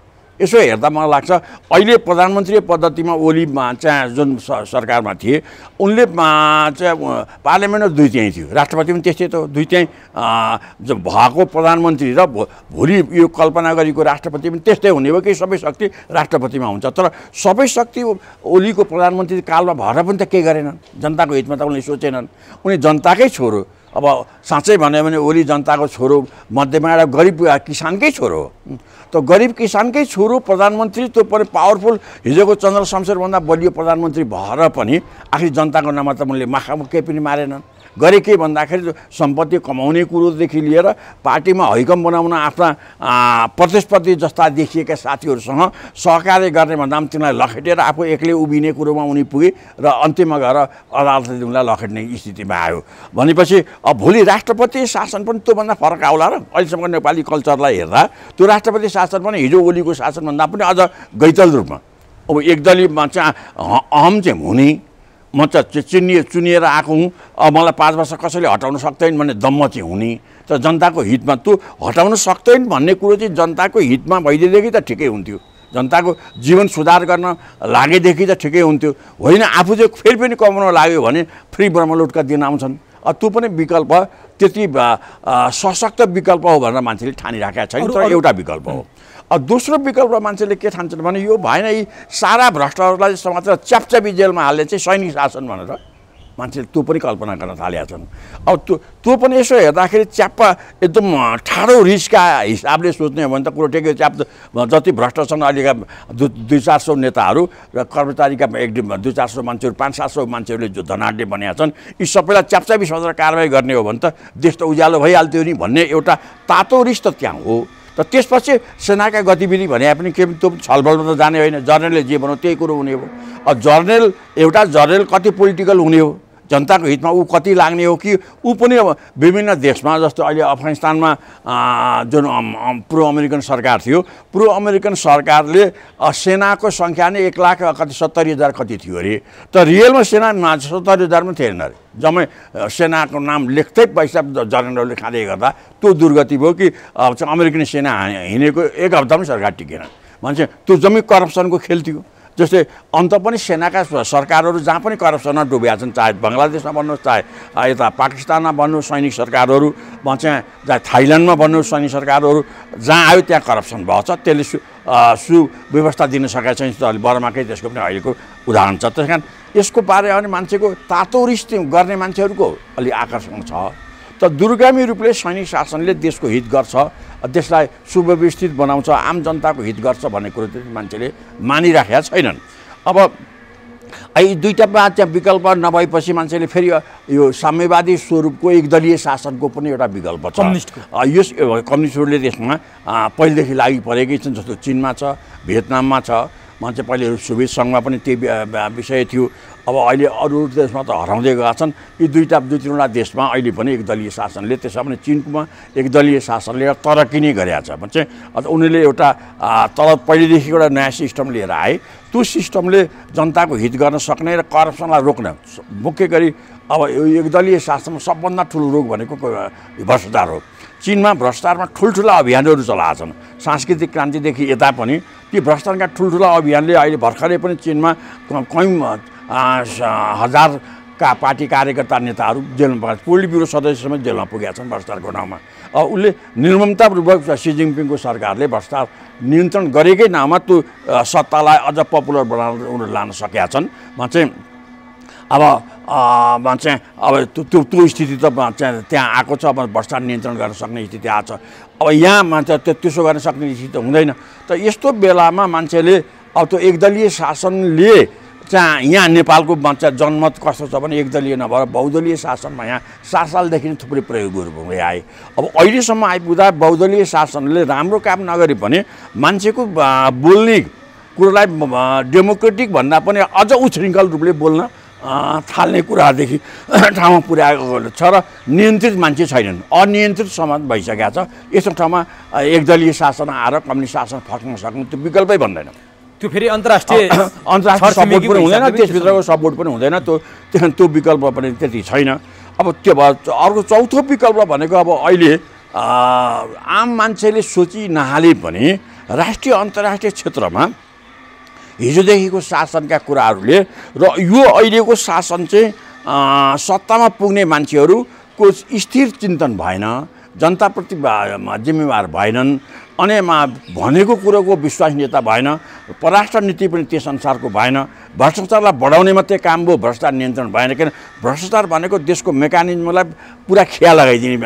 A: यसो हेर्दा मलाई लाग्छ अहिले प्रधानमन्त्री पद्धतिमा ओली चाहिँ जुन सरकारमा थिए उनले चाहिँ पार्लियामेन्टमा 2/3 थियो राष्ट्रपति पनि त्यस्तै त 2/3 भएको प्रधानमन्त्री र भोलि यो कल्पना गरेको राष्ट्रपति पनि त्यस्तै हुने हो कि सबै शक्ति राष्ट्रपतिमा हुन्छ। तर सबै शक्ति ओलीको प्रधानमन्त्री कालमा भएर पनि त केही गरेनन् जनताको हितमा त उनले सोचेनन्। उनी जनताकै छोरो अब साँच्चै भन्यो भने ओली जनताको छोरो मध्येमा एउटा गरिब किसानकै छोरो हो। त गरिब किसानकै छोरो प्रधानमन्त्री त्यो पनि पावरफुल हिजोको चन्द्र शमशेरभन्दा बलियो प्रधानमन्त्री भएर पनि आखिर जनताको नाममा त उनले माखामुख केही पनि मारेनन्। गरे के भन्दाखेरि सम्पत्ति कमाउने कुरोदेखि लिएर पार्टीमा हैकम बनाउन आफ्ना प्रतिस्पर्धी जस्ता देखिएका साथीहरूसँग सहकार्य गर्ने भन्दा पनि तिनीलाई लखेटेर आफू एक्लै उभिने कुरोमा उनी पुगे र अन्त्यमा गएर अदालतले उनलाई लखेट्ने स्थितिमा आयो भनेपछि अब भोलि राष्ट्रपति शासन पनि त्योभन्दा फरक आउला र अहिलेसम्म नेपाली कल्चरलाई हेर्दा त्यो राष्ट्रपति शासन पनि हिजो ओलीको शासनभन्दा पनि अझ गैतल रूपमा अब एकदलीयमा चाहिँ अहम चाहिँ हुने म चाहिँ चुनिएर आएको हुँ अब मलाई 5 वर्ष कसैले हटाउन सक्दैन भन्ने दम्म चाहिँ हुने तर जनताको हितमा त्यो हटाउन सक्दैन भन्ने कुरो चाहिँ जनताको हितमा भइदिएदेखि त ठिकै हुन्थ्यो। जनताको जीवन सुधार गर्न लागेदेखि त ठिकै हुन्थ्यो होइन आफू चाहिँ फेरि पनि कमाउन लाग्यो भने फ्री ब्रह्मलुटका दिन आउँछन्। त्यो पनि विकल्प त्यति सशक्त विकल्प हो भनेर मान्छेले ठानिराखेका छैन तर एउटा विकल्प हो। दोस्रो विकल्प मान्छेले के ठान्छन् भने यो भएन यी सारा भ्रष्टहरूलाई समातेर च्यापच्यापी जेलमा हाल्ने चाहिँ सैनिक शासन भनेर मान्छेले त्यो पनि कल्पना गर्न थालेका छन्। अब त्यो पनि यसो हेर्दाखेरि च्याप्पा एकदम ठाडो रिसका हिसाबले सोच्ने हो भने त कुरो ठिकै च्याप जति भ्रष्ट छन् अहिलेका 200-400 नेताहरू र कर्मचारीका 200-400 मान्छेहरू 500-700 मान्छेहरूले जो धनाढ्य बनेका छन् यी सबैलाई च्यापच्यापी सोचेर कारवाही गर्ने हो भने त देश त उज्यालो भइहाल्थ्यो नि भन्ने एउटा तातो रिस त त्यहाँ हो। त त्यसपछि सेनाका गतिविधि भने पनि के त्यो छलफलमा त जाने होइन जर्नलले जे भनौँ त्यही कुरो हुने हो। अब जर्नल एउटा जर्नल कति पोलिटिकल हुने हो जनताको हितमा ऊ कति लाग्ने हो कि ऊ पनि अब विभिन्न देशमा जस्तो अहिले अफगानिस्तानमा जुन प्रो अमेरिकन सरकार थियो प्रो अमेरिकन सरकारले सेनाको सङ्ख्या नै 1,70,000 कति थियो अरे त रियलमा सेना 70,000 पनि थिएन अरे जम्मै सेनाको नाम लेख्दै पैसा जर्नलहरूले खाँदै गर्दा त्यो दुर्गति भयो कि अमेरिकन सेना हिँडेको 1 हप्ता पनि सरकार टिकेन मान्छे त्यो जम्मै करप्सनको खेल थियो। जस्तै अन्त पनि सेनाका सरकारहरू जहाँ पनि करप्सनमा डुबेका छन् चाहे बङ्गलादेशमा भन्नुहोस् चाहे यता पाकिस्तानमा भन्नुहोस् सैनिक सरकारहरू चाहिँ चाहे थाइल्यान्डमा भन्नुहोस् सैनिक सरकारहरू जहाँ आयो त्यहाँ करप्सन भएको छ त्यसले सुव्यवस्था दिन सकेको छैन। अहिले बर्माकै त्यसको पनि अहिलेको उदाहरण छ। त्यस कारण यसको बारेमा पनि मान्छेको तातो रिस गर्ने मान्छेहरूको अलि आकर्षण छ। त दूरगामी रूपले सैनिक शासनले देशको हित गर्छ देशलाई सुव्यवस्थित बनाउँछ आम जनताको हित गर्छ भन्ने कुरो चाहिँ मान्छेले मानिराखेका छैनन्। अब यी दुईटा चाहिँ विकल्प नभएपछि मान्छेले फेरि यो साम्यवादी स्वरूपको एकदलीय शासनको पनि एउटा विकल्प छ। यस कम्युनिस्टहरूले त्यसमा पहिलेदेखि लागि परेकै छन् जस्तो चीनमा छ भियतनाममा छ मान्छे पहिले सोभियत सङ्घमा पनि त्यही विषय थियो अब अहिले अरू देशमा त हराउँदै गएका छन्। यी दुई तिनवटा देशमा अहिले पनि एकदलीय शासनले, त्यसमा पनि चिनमा एकदलीय शासनले तरक्की नै गरेका छ भने चाहिँ उनीहरूले एउटा तल पहिलेदेखि एउटा नयाँ सिस्टम लिएर आए। त्यो सिस्टमले जनताको हित गर्न सक्ने र करप्सनलाई रोक्न, मुख्य गरी अब यो एकदलीय शासनमा सबभन्दा ठुलो रोग भनेको भ्रष्टाचार हो। चीनमा भ्रष्टाचारमा ठुल्ठुला अभियानहरू चलाएका छन्। सांस्कृतिक क्रान्तिदेखि यता पनि ती भ्रष्टाचारका ठुल्ठुला अभियानले अहिले भर्खरै पनि चीनमा कयौँ हजारका पार्टी कार्यकर्ता नेताहरू जेलमा, पोलिट ब्युरो सदस्य समेत जेलमा पुगेका छन् भ्रष्टाचारको नाउँमा। अब उसले निर्ममतापूर्वक सी जिनपिङको सरकारले भ्रष्टाचार नियन्त्रण गरेकै नाममा त्यो सत्तालाई अझ पपुलर बनाउन उनीहरू लान सकेका छन्। चाहिँ अब चाहिँ अब त्यो स्थिति त चाहिँ त्यहाँ आएको छ। अब भ्रष्टाचार नियन्त्रण गर्न सक्ने स्थिति आएको छ। अब यहाँ मान्छे त्यसो गर्न सक्ने स्थिति त हुँदैन। त यस्तो बेलामा मान्छेले अब त्यो एकदलीय शासनले चाहिँ यहाँ नेपालको जनमत कस्तो छ भने एकदलीय नभएर बहुदलीय शासनमा यहाँ 7 सालदेखि नै थुप्रै प्रयोगहरू हुँदै आए। अब अहिलेसम्म आइपुग्दा बहुदलीय शासनले राम्रो काम नगरे पनि मान्छेको बोल्ने कुरोलाई डेमोक्रेटिक भन्दा पनि अझ उच्छृङ्खल रूपले बोल्न थाल्ने कुरादेखि ठाउँमा पुर्याएको छ र नियन्त्रित मान्छे छैनन्, अनियन्त्रित समाज भइसकेको छ। यस्तो ठाउँमा एकदलीय शासन आएर कम्युनिस्ट शासन फर्कन सक्ने त्यो विकल्पै भन्दैन।
B: त्यो फेरि अन्तर्राष्ट्रिय
A: सपोर्ट पनि हुँदैन, त्यसभित्रको सपोर्ट पनि हुँदैन, त्यो विकल्प पनि त्यति छैन। अब त्यो भयो। अर्को चौथो विकल्प भनेको अब अहिले आम मान्छेले सोची नहाले पनि राष्ट्रिय अन्तर्राष्ट्रिय क्षेत्रमा हिजोदेखिको शासनका कुराहरूले र यो अहिलेको शासन चाहिँ सत्तामा पुग्ने मान्छेहरूको स्थिर चिन्तन भएन, जनताप्रति जिम्मेवार भएनन्, अनि भनेको कुरोको विश्वसनीयता भएन, परराष्ट्र नीति पनि त्यस अनुसारको भएन, भ्रष्टाचारलाई बढाउने मात्रै काम भयो, भ्रष्टाचार नियन्त्रण भएन। किन भ्रष्टाचार भनेको देशको मेकानिजमलाई पुरा खिया लगाइदिने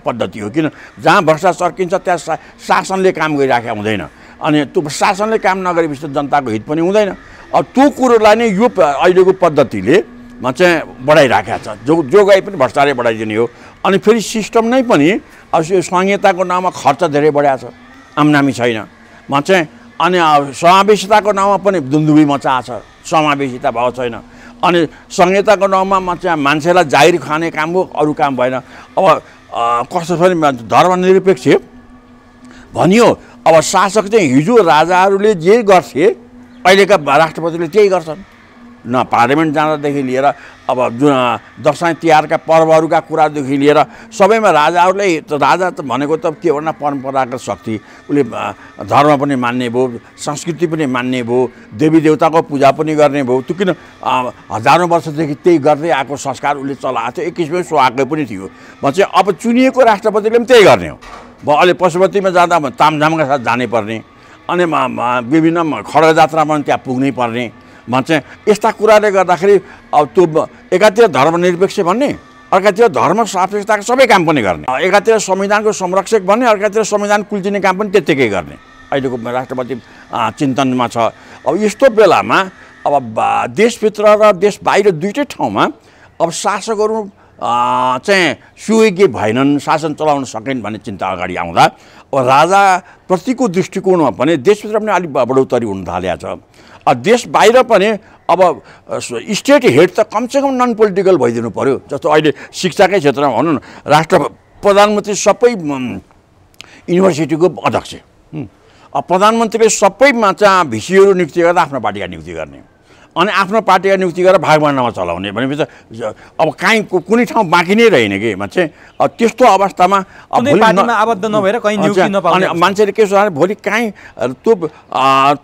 A: पद्धति हो। किन जहाँ भ्रष्टाचार चर्किन्छ त्यहाँ शासनले काम गरिराखेका हुँदैन, अनि त्यो शासनले काम नगरेपछि जनताको हित पनि हुँदैन। अब त्यो कुरोलाई नै यो अहिलेको पद्धतिले चाहिँ बढाइराखेको छ। जो गए पनि भ्रष्टाचारै बढाइदिने हो। अनि फेरि सिस्टम नै पनि अब संहिताको नाममा खर्च धेरै बढाएको छ, आमदामी छैन चाहिँ। अनि समावेशिताको नाममा पनि दुन्दुभी मचाएको छ, समावेशिता भएको छैन। अनि संहिताको नाममा चाहिँ मान्छेलाई जागिर खाने काम हो, अरू काम भएन। अब कस्तो छ भने धर्मनिरपेक्ष भनियो। अब शासक चाहिँ हिजो राजाहरूले जे गर्थे अहिलेका राष्ट्रपतिले त्यही गर्छन्। न पार्लियामेन्ट जाँदादेखि लिएर अब जुन दसैँ तिहारका पर्वहरूका कुरादेखि लिएर सबैमा राजाहरूले, राजा त भनेको त के भन्दा परम्परागत शक्ति, उसले धर्म पनि मान्ने भयो, संस्कृति पनि मान्ने भयो, देवी देवताको पूजा पनि गर्ने भयो। त्यो किन हजारौँ वर्षदेखि त्यही गर्दै आएको संस्कार उसले चलाएको थियो, 21औं सौभाग्य पनि थियो। चाहिँ अब चुनिएको राष्ट्रपतिले पनि त्यही गर्ने हो। अहिले पशुपतिमा जाँदा तामझामका साथ जानै पर्ने, अनि विभिन्न खड्ग जात्रामा पनि त्यहाँ पुग्नै पर्ने चाहिँ। यस्ता कुराले गर्दाखेरि अब त्यो एकातिर धर्मनिरपेक्ष भन्ने, अर्कातिर धर्म सापेक्षताको सबै काम पनि गर्ने, एकातिर संविधानको संरक्षक भन्ने, अर्कातिर संविधान कुल्चिने काम पनि त्यत्तिकै गर्ने अहिलेको राष्ट्रपति चिन्तनमा छ। अब यस्तो बेलामा अब देशभित्र र देश बाहिर दुईटै ठाउँमा अब शासकहरू चाहिँ सुयोग्य भएनन्, शासन चलाउन सकेन भन्ने चिन्ता अगाडि आउँदा अब राजाप्रतिको दृष्टिकोणमा पनि देशभित्र पनि अलिक बढोत्तरी हुन थालेको छ। देश बाहिर पनि अब स्टेट हेड त कमसेकम नन पोलिटिकल भइदिनु पर्यो। जस्तो अहिले शिक्षाकै क्षेत्रमा भनौँ न, प्रधानमन्त्री सबै युनिभर्सिटीको अध्यक्ष, प्रधानमन्त्रीले सबैमा चाहिँ भिसीहरू नियुक्ति गर्दा आफ्नो पार्टीका नियुक्ति गर्ने, अनि आफ्नो पार्टीका नियुक्ति गरेर भागभण्डामा चलाउने भनेपछि अब कहीँ कुनै ठाउँ बाँकी नै रहेन कि चाहिँ। त्यस्तो अवस्थामा
B: आबद्ध नभएर कहीँ नियुक्ति नपाउने
A: मान्छेले के सोच्छ, भोलि कहीँ त्यो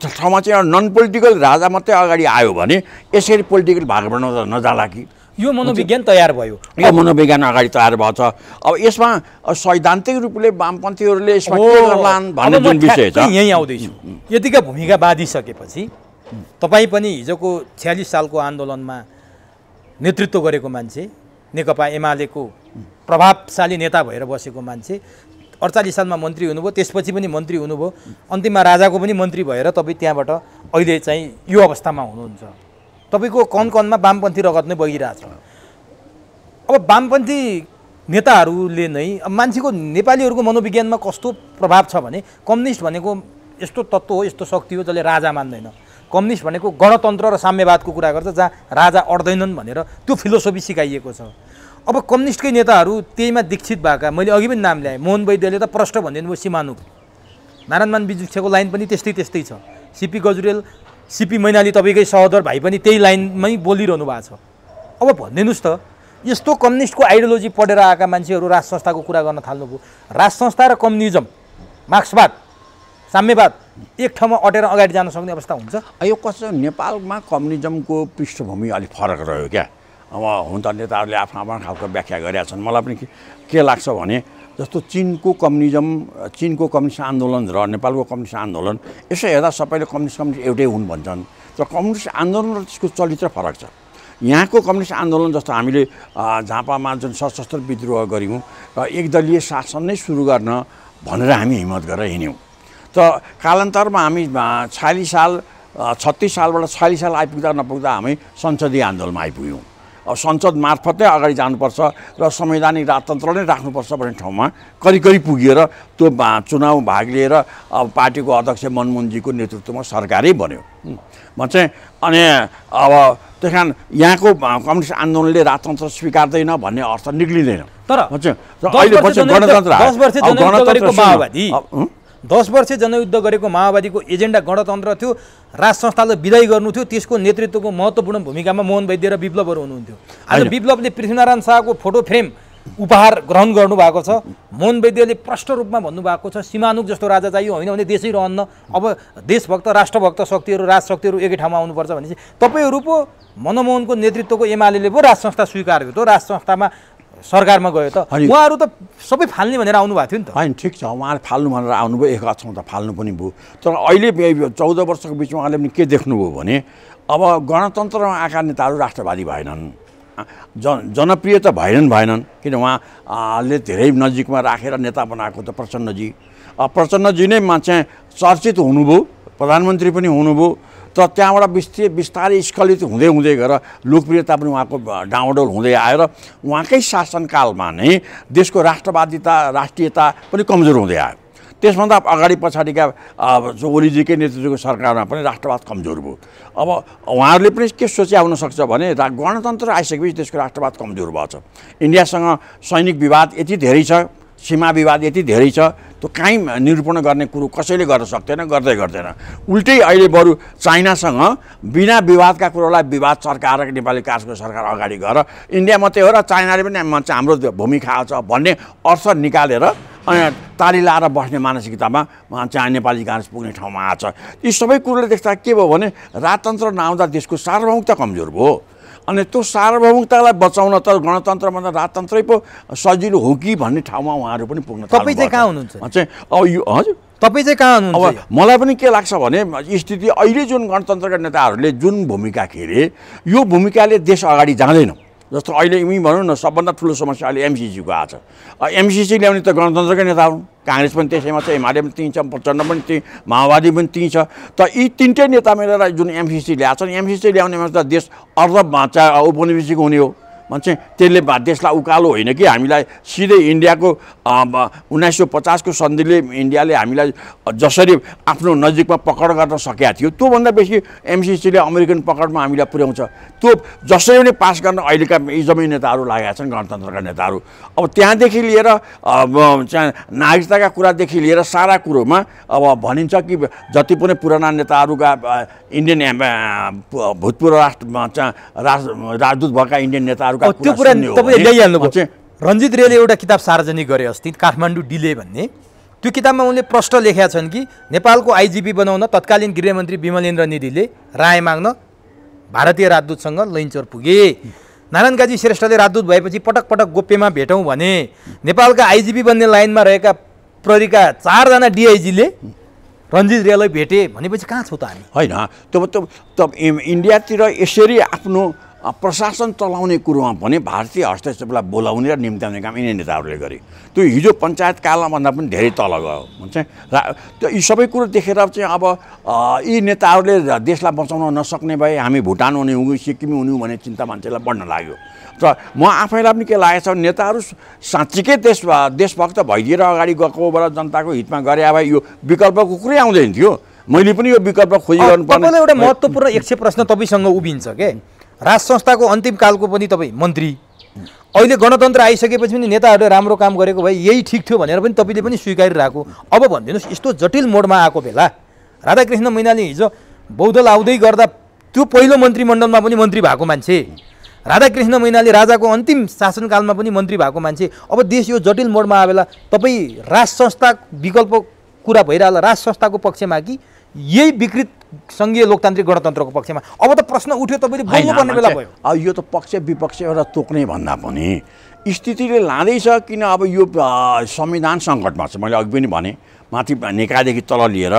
A: ठाउँमा चाहिँ नन पोलिटिकल राजा मात्रै अगाडि आयो भने यसरी पोलिटिकल भागभण्डा नजाला कि।
B: यो मनोविज्ञान तयार भयो,
A: यो मनोविज्ञान अगाडि तयार भएको छ। अब यसमा सैद्धान्तिक रूपले वामपन्थीहरूले यसमा के गर्लान् भन्ने जुन विषय छ,
B: यहीँ आउँदैछु। यतिका भूमिका बाँधिसकेपछि तपाईँ पनि हिजोको 46 सालको आन्दोलनमा नेतृत्व गरेको मान्छे, नेकपा एमालेको प्रभावशाली नेता भएर बसेको मान्छे, 48 सालमा मन्त्री हुनुभयो, त्यसपछि पनि मन्त्री हुनुभयो, अन्तिममा राजाको पनि मन्त्री भएर तपाईँ त्यहाँबाट अहिले चाहिँ यो अवस्थामा हुनुहुन्छ। तपाईँको कनमा वामपन्थी रगत नै बगिरहेछ। अब वामपन्थी नेताहरूले नै अब मान्छेको, नेपालीहरूको मनोविज्ञानमा कस्तो प्रभाव छ भने कम्युनिस्ट भनेको यस्तो तत्त्व हो, यस्तो शक्ति हो जसले राजा मान्दैन, कम्युनिस्ट भनेको गणतन्त्र र साम्यवादको कुरा गर्छ, जहाँ राजा अड्दैनन् भनेर त्यो फिलोसफी सिकाइएको छ। अब कम्युनिस्टकै नेताहरू त्यहीमा दीक्षित भएका, मैले अघि पनि नाम ल्याएँ, मोहन वैद्यले त प्रष्ट भनिदिनु भयो सिमानुक, नारायणमान विजुक्षको लाइन पनि त्यस्तै छ, सिपी गजुरेल सिपी मैनाली तपाईँकै सहोदर भाइ पनि त्यही लाइनमै बोलिरहनु भएको छ। अब भनिदिनुहोस् त, यस्तो कम्युनिस्टको आइडियोलोजी पढेर आएका मान्छेहरू राज संस्थाको कुरा गर्न थाल्नुभयो। राज संस्था र कम्युनिजम, मार्क्सवाद, साम्यवाद एक ठाउँमा अटेर अगाडि जान सक्ने अवस्था हुन्छ?
A: यो कस्तो नेपालमा कम्युनिजमको पृष्ठभूमि अलिक फरक रह्यो क्या। अब हुन त नेताहरूले आफ्नो आफ्नो खालको व्याख्या गरेका छन्। मलाई पनि के लाग्छ भने जस्तो चिनको कम्युनिस्ट आन्दोलन र नेपालको कम्युनिस्ट आन्दोलन यसो हेर्दा सबैले कम्युनिस्ट एउटै हुन् भन्छन्, तर कम्युनिस्ट आन्दोलन र त्यसको चरित्र फरक छ। यहाँको कम्युनिस्ट आन्दोलन जस्तो हामीले झापामा जुन सशस्त्र विद्रोह गऱ्यौँ र एकदलीय शासन नै सुरु गर्न भनेर हामी हिम्मत गरेर हिँड्यौँ। त कालान्तरमा हामी 36 सालबाट 46 साल आइपुग्दा नपुग्दा हामी संसदीय आन्दोलनमा आइपुग्यौँ। अब संसद मार्फत नै अगाडि जानुपर्छ र संवैधानिक राजतन्त्र नै राख्नुपर्छ भन्ने ठाउँमा करिब पुगेर त्यो चुनाव भाग लिएर अब पार्टीको अध्यक्ष मनमोहनजीको नेतृत्वमा सरकारै बन्यो। म चाहिँ अनि अब त्यस कारण यहाँको कम्युनिस्ट आन्दोलनले राजतन्त्र स्वीकार्दैन भन्ने अर्थ निक्लिँदैन।
B: तर
A: अहिले गणतन्त्र
B: 10 वर्ष जनयुद्ध गरेको माओवादीको एजेन्डा गणतन्त्र थियो, राज संस्थालाई विदाई गर्नु थियो, त्यसको नेतृत्वको महत्त्वपूर्ण भूमिकामा मोहन वैद्य र विप्लवहरू हुनुहुन्थ्यो। आज विप्लवले पृथ्वीनारायण शाहको फोटो फ्रेम उपहार ग्रहण गर्नुभएको छ। मोहन वैद्यले प्रष्ट रूपमा भन्नुभएको छ सिमानुक जस्तो राजा चाहियो, होइन भने देशै रहन्न। अब देशभक्त राष्ट्रभक्त शक्तिहरू राजशक्तिहरू एकै ठाउँमा आउनुपर्छ भनेपछि तपाईँहरू पो मनमोहनको नेतृत्वको एमाले पो राज संस्था स्वीकार गर्यो, राज संस्थामा सरकारमा गयो त। उहाँहरू त सबै फाल्ने भनेर आउनु भएको थियो नि त।
A: होइन, ठिक छ, उहाँले फाल्नु भनेर आउनुभयो, एक हदसम्म त फाल्नु पनि भयो। तर अहिले 14 वर्षको बिचमा उहाँले पनि के देख्नुभयो भने अब गणतन्त्रमा आएका नेताहरू राष्ट्रवादी भएनन्, जनप्रिय त भएनन्, किन उहाँले धेरै नजिकमा राखेर नेता बनाएको त प्रचण्डजी। प्रचण्डजी नै चाहिँ चर्चित हुनुभयो, प्रधानमन्त्री पनि हुनुभयो। तर त्यहाँबाट बिस्तारै स्खलित हुँदै गएर लोकप्रियता पनि उहाँको डाउनडोल हुँदै आएर उहाँकै शासनकालमा नै देशको राष्ट्रवादिता राष्ट्रियता पनि कमजोर हुँदै आयो। त्यसभन्दा अगाडि पछाडिका जो ओलीजीकै नेतृत्वको सरकारमा पनि राष्ट्रवाद कमजोर भयो। अब उहाँहरूले पनि के सोचे हुनसक्छ भने गणतन्त्र आइसकेपछि देशको राष्ट्रवाद कमजोर भएको छ। इन्डियासँग सैनिक विवाद यति धेरै छ, सीमा विवाद यति धेरै छ, त्यो कहीँ निरूपण गर्ने कुरो कसैले गर्न सक्दैन, गर्दैन। उल्टै अहिले बरु चाइनासँग बिना विवादका कुरोलाई विवाद सरकार र नेपाली काङ्ग्रेसको सरकार अगाडि गएर इन्डिया मात्रै हो र चाइनाले पनि हाम्रो भूमिका छ भन्ने अर्थ निकालेर अनि ताली लाएर बस्ने मानसिकतामा चाहिँ नेपाली काङ्ग्रेस पुग्ने ठाउँमा आछ। यी सबै कुरोले देख्दा के भयो भने राजतन्त्र नआउँदा देशको सार्वभौमिकता कमजोर भयो। अनि त्यो सार्वभौमिकतालाई बचाउन त गणतन्त्रभन्दा राजतन्त्रै पो सजिलो हो कि भन्ने ठाउँमा उहाँहरू पनि पुग्न थाल्नु।
B: तपाईँ चाहिँ कहाँ हुनुहुन्छ?
A: अब यो हजुर
B: तपाईँ चाहिँ कहाँ हुनुहुन्छ?
A: अब मलाई पनि के लाग्छ भने स्थिति अहिले जुन गणतन्त्रका नेताहरूले जुन भूमिका खेले यो भूमिकाले देश अगाडि जाँदैन। जस्तो अहिले यहीँ भनौँ न, सबभन्दा ठुलो समस्या अहिले एमसिसीको आछ। एमसिसी ल्याउने त गणतन्त्रकै नेता हुन्, काङ्ग्रेस पनि त्यसैमा छ, एमाले पनि त्यहीँ छ, प्रचण्ड पनि त्यहीँ, माओवादी पनि त्यहीँ छ। त यी तिनटै नेता मिलेर जुन एमसिसी ल्याएछन्, एमसिसी ल्याउनेमा त देश अर्ध औपनिवेशिक हुने हो। चाहिँ त्यसले देशलाई उकालो होइन कि हामीलाई सिधै इन्डियाको 1950को सन्धिले इन्डियाले हामीलाई जसरी आफ्नो नजिकमा पकड गर्न सकेका थियो त्योभन्दा बेसी एमसिसीले अमेरिकन पकडमा हामीलाई पुर्याउँछ। त्यो जसरी पनि पास गर्न अहिलेका इजमी नेताहरू लागेका छन्, गणतन्त्रका नेताहरू। अब त्यहाँदेखि लिएर चाहिँ नागरिकताका कुरादेखि लिएर सारा कुरोमा अब भनिन्छ कि जति पनि पुराना नेताहरूका इन्डियन भूतपूर्व राजदूत भएका इन्डियन नेताहरू
B: त्यो कुरा तपाईले ल्याइहाल्नुभयो। रञ्जित रेले एउटा किताब सार्वजनिक गरे अस्ति, काठमाडौँ डिले भन्ने। त्यो किताबमा उनले प्रष्ट लेखेका छन् कि नेपालको आइजिपी बनाउन तत्कालीन गृहमन्त्री विमलेन्द्र निधिले राय माग्न भारतीय राजदूतसँग लैनचौर पुगे। नारायण काजी श्रेष्ठले राजदूत भएपछि पटक पटक गोप्यमा भेटौँ भने नेपालका आइजिपी बन्ने लाइनमा रहेका प्रहरीका 4 जना डिआइजीले रञ्जित रेललाई भेटे भनेपछि कहाँ छौ त हामी?
A: होइन, त्यो इन्डियातिर यसरी आफ्नो प्रशासन चलाउने कुरोमा पनि भारतीय हस्तक्षेपलाई बोलाउने र निम्त्याउने काम यिनै नेताहरूले गरे। त्यो हिजो पञ्चायत कालमा भन्दा पनि धेरै तल गयो भन्छ। त्यो यी सबै कुरो देखेर चाहिँ अब यी नेताहरूले देशलाई बचाउन नसक्ने भए हामी भुटान हुने हुँ, सिक्किम हुने भन्ने चिन्ता मान्छेलाई बढ्न लाग्यो। र म आफैलाई पनि के लागेको छ, नेताहरू साँच्चीकै देशभक्त भइदिएर अगाडि गएकोबाट जनताको हितमा गरे भए यो विकल्पको कुरै आउँदैन थियो। मैले पनि यो विकल्प खोजी गर्नुपर्ने।
B: तपाईँलाई एउटा महत्त्वपूर्ण 100 प्रश्न तपाईँसँग उभिन्छ के राज संस्थाको अन्तिम कालको पनि तपाईँ मन्त्री, अहिले गणतन्त्र आइसकेपछि पनि नेताहरूले राम्रो काम गरेको भए यही ठिक थियो भनेर पनि तपाईँले पनि स्वीकारिरहेको। अब भनिदिनुहोस् यस्तो जटिल मोडमा आएको बेला राधाकृष्ण मैनाली हिजो बहुदल आउँदै गर्दा त्यो पहिलो मन्त्रीमण्डलमा पनि मन्त्री भएको मान्छे, राधाकृष्ण मैनाली राजाको अन्तिम शासनकालमा पनि मन्त्री भएको मान्छे, अब देश यो जटिल मोडमा आए बेला तपाईँ राज संस्था विकल्प कुरा भइरहला राज संस्थाको पक्षमा कि यही विकृत सङ्घीय लोकतान्त्रिक गणतन्त्रको पक्षमा? अब त प्रश्न उठ्यो, तपाईँले बोल्नुपर्ने बेला भयो।
A: अब यो त पक्ष विपक्ष एउटा तोक्ने भन्दा पनि स्थितिले लाँदैछ, किन अब यो संविधान सङ्कटमा छ। मैले अघि पनि भने माथि निकायदेखि तल लिएर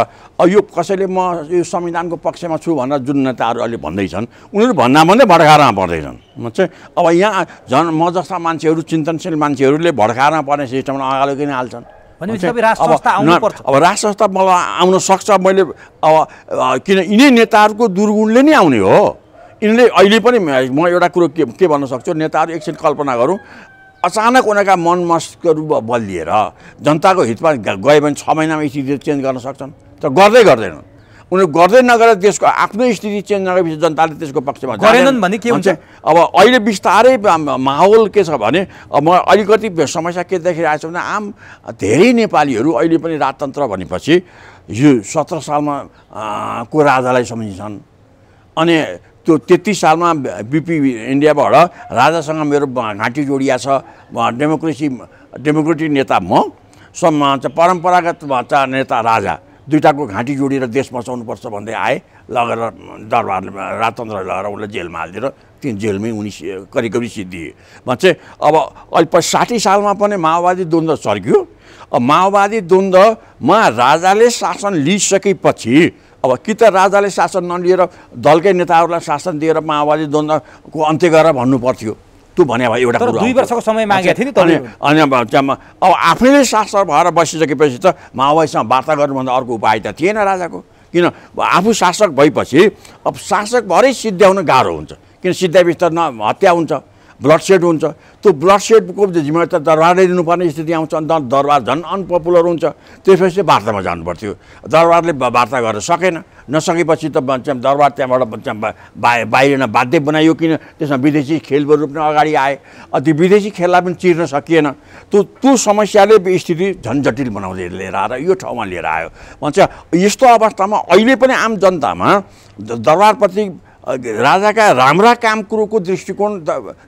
A: यो कसैले म यो संविधानको पक्षमा छु भनेर जुन नेताहरू अहिले भन्दैछन् उनीहरू भन्दै भड्कारमा पर्दैछन्। म चाहिँ अब यहाँ झन् म जस्ता मान्छेहरू चिन्तनशील मान्छेहरूले भड्कारमा पर्ने सिस्टममा अगाडि किन हाल्छन्? अब राज संस्था मलाई आउन सक्छ। मैले अब किन यिनै नेताहरूको दुर्गुणले नै आउने हो। यिनले अहिले पनि म एउटा कुरो के भन्न सक्छु, नेताहरू एकछिन कल्पना गरौँ, अचानक उनीहरूका मन मस्तिष्कहरू बदलिएर जनताको हितमा गयो भने 6 महिनामा स्थिति चेन्ज गर्न सक्छन्, तर गर्दैनन्। उनीहरू गर्दै नगरेर देशको आफ्नो स्थिति चेन्ज नगरेपछि जनताले त्यसको पक्षमा
B: गरेनन् भने के हुन्छ?
A: अब अहिले बिस्तारै माहौल के छ भने म अलिकति समस्या के देखिरहेको छु भने धेरै नेपालीहरू अहिले पनि राजतन्त्र भनेपछि यो 17 सालमा को राजालाई सम्झिन्छन्। अनि त्यो 33 सालमा बिपी इन्डियाबाट राजासँग मेरो घाँटी जोडिया छ, डेमोक्रेटिक नेता म, परम्परागत नेता राजा, दुईटाको घाँटी जोडिएर देश बचाउनुपर्छ भन्दै आए। लगेर दरबारले राजतन्त्र लगेर उसलाई जेलमा हालिदिएर त्यो जेलमै उनी करिब सिद्धिए। म चाहिँ अब अहिले 60 सालमा पनि माओवादी द्वन्द्व चर्क्यो। अब माओवादी द्वन्द्वमा राजाले शासन लिइसकेपछि अब कि त राजाले शासन नलिएर दलकै नेताहरूलाई शासन दिएर माओवादी द्वन्द्वको अन्त्य गरेर भन्नु पर्थ्यो। त्यो भने भए एउटा कुरा
B: 2 वर्षको समय मागेको थियो नि।
A: अनि अब आफैले शासक भएर बसिसकेपछि त माओवादीसँग वार्ता गर्नुभन्दा अर्को उपाय त थिएन राजाको। किन आफू शासक भएपछि अब शासक भएरै सिद्ध्याउन गाह्रो हुन्छ, किन सिद्ध्याएपछि त हत्या हुन्छ, ब्लड सेड हुन्छ। त्यो ब्लड सेडको जिम्मेवारी त दरबारले दिनुपर्ने स्थिति आउँछ। अन्त दरबार झन् अनपपुलर हुन्छ, त्यसपछि वार्तामा जानु पर्थ्यो। दरबारले वार्ता गर्न सकेन, नसकेपछि त दरबार त्यहाँबाट बाहिर बाध्य बनाइयो, किन त्यसमा विदेशी खेलहरू पनि अगाडि आए। त्यो विदेशी खेललाई पनि चिर्न सकिएन। त्यो समस्याले स्थिति झन् जटिल बनाउँदै लिएर आएर यो ठाउँमा लिएर आयो। भन्छ यस्तो अवस्थामा अहिले पनि आम जनतामा दरबारप्रति राजाका राम्रा काम कुरोको दृष्टिकोण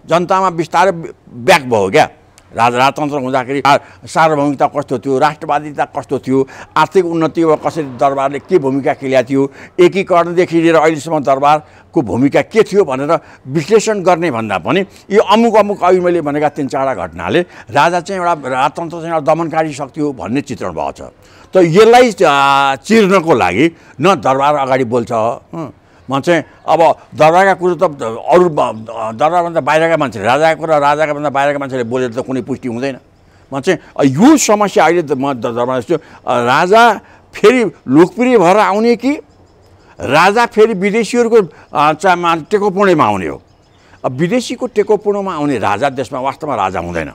A: जनतामा बिस्तारै ब्याक भयो क्या। राजतन्त्र हुँदाखेरि सार्वभौमिकता कस्तो थियो, राष्ट्रवादिता कस्तो थियो, आर्थिक उन्नतिमा कसरी दरबारले के भूमिका खेलेको थियो, एकीकरणदेखि लिएर अहिलेसम्म दरबारको भूमिका के थियो भनेर विश्लेषण गर्ने भन्दा पनि यो अमुक अघि मैले भनेका 3-4 घटनाले राजा चाहिँ एउटा राजतन्त्र चाहिँ एउटा दमनकारी शक्ति हो भन्ने चित्रण भएको छ। त यसलाई चिर्नको लागि न दरबार अगाडि बोल्छ। म चाहिँ अब दरबारका कुरो त अरू दरबारभन्दा बाहिरका मान्छेले राजाको र राजाका भन्दा बाहिरका मान्छेले बोलेर त कुनै पुष्टि हुँदैन। म चाहिँ यो समस्या अहिले म दरबारमा छु, राजा फेरि लोकप्रिय भएर आउने कि राजा फेरि विदेशीहरूको टेकोपुणेमा आउने हो? अब विदेशीको टेकोपुणेमा आउने राजा देशमा वास्तवमा राजा हुँदैन।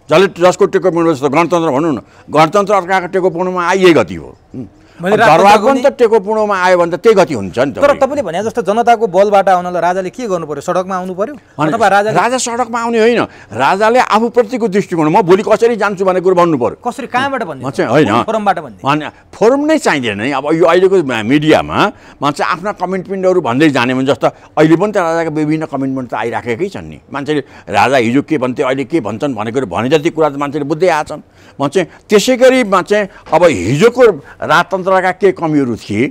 A: जसको टेकोपुणो जस्तो गणतन्त्र भनौँ न, गणतन्त्र अर्काको टेकोपुणोमा आइए गति हो। दरबारको पनि त टेकोपुणोमा आयो भने त त्यही गति हुन्छ नि त।
B: तर तपाईँले भने जस्तो जनताको बलबाट आउनलाई राजाले के गर्नु पर्यो? सडकमा आउनु पर्यो? अथवा
A: राजा सडकमा आउने होइन, राजाले आफूप्रतिको दृष्टिकोण म भोलि कसरी जान्छु भन्ने कुरो भन्नु पर्यो।
B: कसरी, कहाँबाट भन्ने?
A: म चाहिँ होइन,
B: फोरमबाट भन्ने।
A: फोरम नै चाहिँदैन नि। अब यो अहिलेको मिडियामा म चाहिँ आफ्ना कमिटमेन्टहरू भन्दै जाने भने जस्तो अहिले पनि त राजाका विभिन्न कमिटमेन्ट त आइराखेकै छन् नि। मान्छेले राजा हिजो के भन्थे अहिले के भन्छन् भनेको भने जति कुरा त मान्छेले बुझ्दै आएछन्। म चाहिँ त्यसै गरी म चाहिँ अब हिजोको राजतन्त्रका के कमीहरू थिए,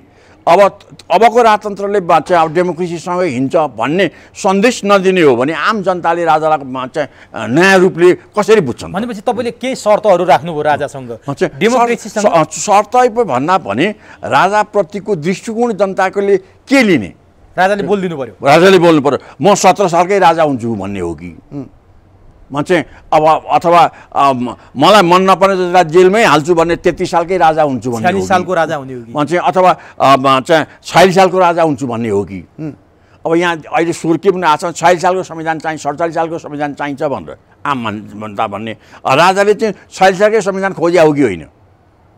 A: अबको राजतन्त्रले चाहिँ अब डेमोक्रेसीसँगै हिँड्छ भन्ने सन्देश नदिने हो भने आम जनताले राजालाई चाहिँ नयाँ रूपले कसरी बुझ्छन्?
B: भनेपछि तपाईँले केही शर्तहरू राख्नुभयो राजासँग? डेमोक्रेसीसँग
A: शर्त भन्दा पनि राजाप्रतिको दृष्टिकोण जनताकोले के लिने?
B: राजाले बोलिदिनु पर्यो।
A: राजाले बोल्नु पर्यो म 17 सालकै राजा हुन्छु भन्ने हो कि म चाहिँ अब अथवा मलाई मन नपर्ने जसलाई जेलमै हाल्छु भन्ने 33 सालकै राजा हुन्छु भन्ने हो?
B: 46 सालको राजा हुने हो कि?
A: म चाहिँ अथवा चाहिँ 46 सालको राजा हुन्छु भन्ने हो कि? अब यहाँ अहिले स्वर के पनि आएको छ, 46 सालको संविधान चाहिन्छ, 47 सालको संविधान चाहिन्छ भनेर आम जनता भन्ने। राजाले चाहिँ 46 सालकै संविधान खोज्या हो कि होइन?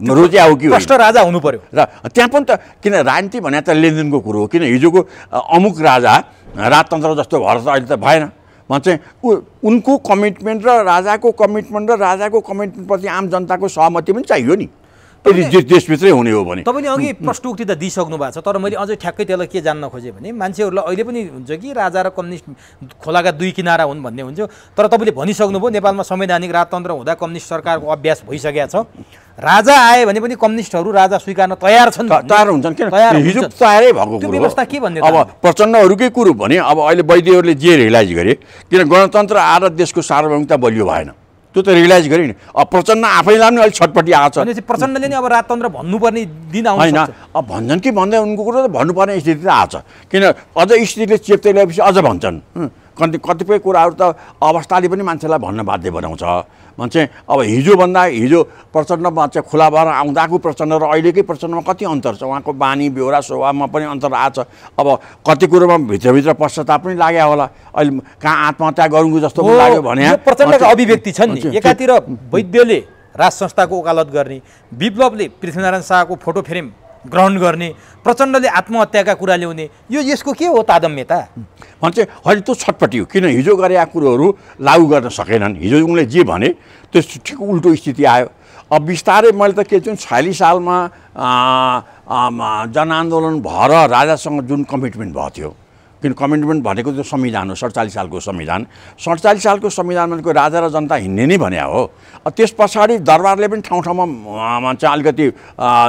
A: रोज्या हो कि
B: प्रष्ट राजा हुनु पर्यो
A: र त्यहाँ पनि त किन राजनीति भने त लेनदेनको कुरो हो किन हिजोको अमुक राजा राजतन्त्र जस्तो भएर त अहिले त भएन म चाहिँ उनको कमिटमेन्ट र राजाको कमिटमेन्टप्रति आम जनताको सहमति पनि चाहियो नि यदि देशभित्रै हुने हो भने।
B: तपाईँले अघि प्रश्न उक्ति त दिइसक्नु भएको छ तर मैले अझै ठ्याक्कै त्यसलाई के जान्न खोजेँ भने मान्छेहरूलाई अहिले पनि हुन्छ कि राजा र कम्युनिस्ट खोलाका दुई किनारा हुन् भन्ने हुन्छ तर तपाईँले भनिसक्नुभयो नेपालमा संवैधानिक राजतन्त्र हुँदा कम्युनिस्ट सरकारको अभ्यास भइसकेको छ राजा आए भने पनि कम्युनिस्टहरू राजा स्वीकार्न तयार छन्
A: तयार हुन्छन् किन हिजो तयारै भएको
B: त्यो व्यवस्था के भन्ने
A: अब प्रचण्डहरूकै कुरो भने अब अहिले वैद्यहरूले जे रियलाइज गरे किन गणतन्त्र आएर देशको सार्वभौमिकता बलियो भएन त्यो त रियलाइज गरे नि अब प्रचण्ड आफैलाई पनि अलिक छटपट्टि आएको छ
B: प्रचण्डले नि अब राजतन्त्र भन्नुपर्ने दिन आउँछ
A: होइन अब भन्छन् कि भन्दै उनको कुरो त भन्नुपर्ने स्थिति त आएको छ किन अझ स्थितिले चेप्दै ल्याएपछि अझ भन्छन् कतिपय कुराहरू त अवस्थाले पनि मान्छेलाई भन्न बाध्य बनाउँछ मान्छे अब हिजो प्रचण्डमा चाहिँ खुला भएर आउँदाको प्रचण्ड र अहिलेकै प्रचण्डमा कति अन्तर छ उहाँको बानी बेहोरा स्वभावमा पनि अन्तर आएको छ अब कति कुरोमा भित्रभित्र पश्चाताप पनि लाग्यो होला अहिले कहाँ आत्महत्या गरौँ जस्तो लाग्यो भने
B: प्रचण्डका अभिव्यक्ति छन् नि एकातिर वैद्यले राज संस्थाको वकालत गर्ने विप्लवले पृथ्वीनारायण शाहको फोटो फ्रेम ग्रहण गर्ने प्रचण्डले आत्महत्याका कुरा ल्याउने यो यसको के हो तादम्यता
A: भन्छ अहिले त्यो छटपट्टि हो किन हिजो गरेका कुरोहरू लागू गर्न सकेनन् हिजो उनले जे भने त्यो ठिक उल्टो स्थिति आयो अब बिस्तारै मैले त के छु 46 सालमा जनआन्दोलन भएर राजासँग जुन कमिटमेन्ट भएको थियो किन कमिटमेन्ट भनेको त्यो संविधान हो 47 सालको संविधान 47 सालको संविधान भनेको राजा र जनता हिँड्ने नै भने हो त्यस पछाडि दरबारले पनि ठाउँ ठाउँमा चाहिँ अलिकति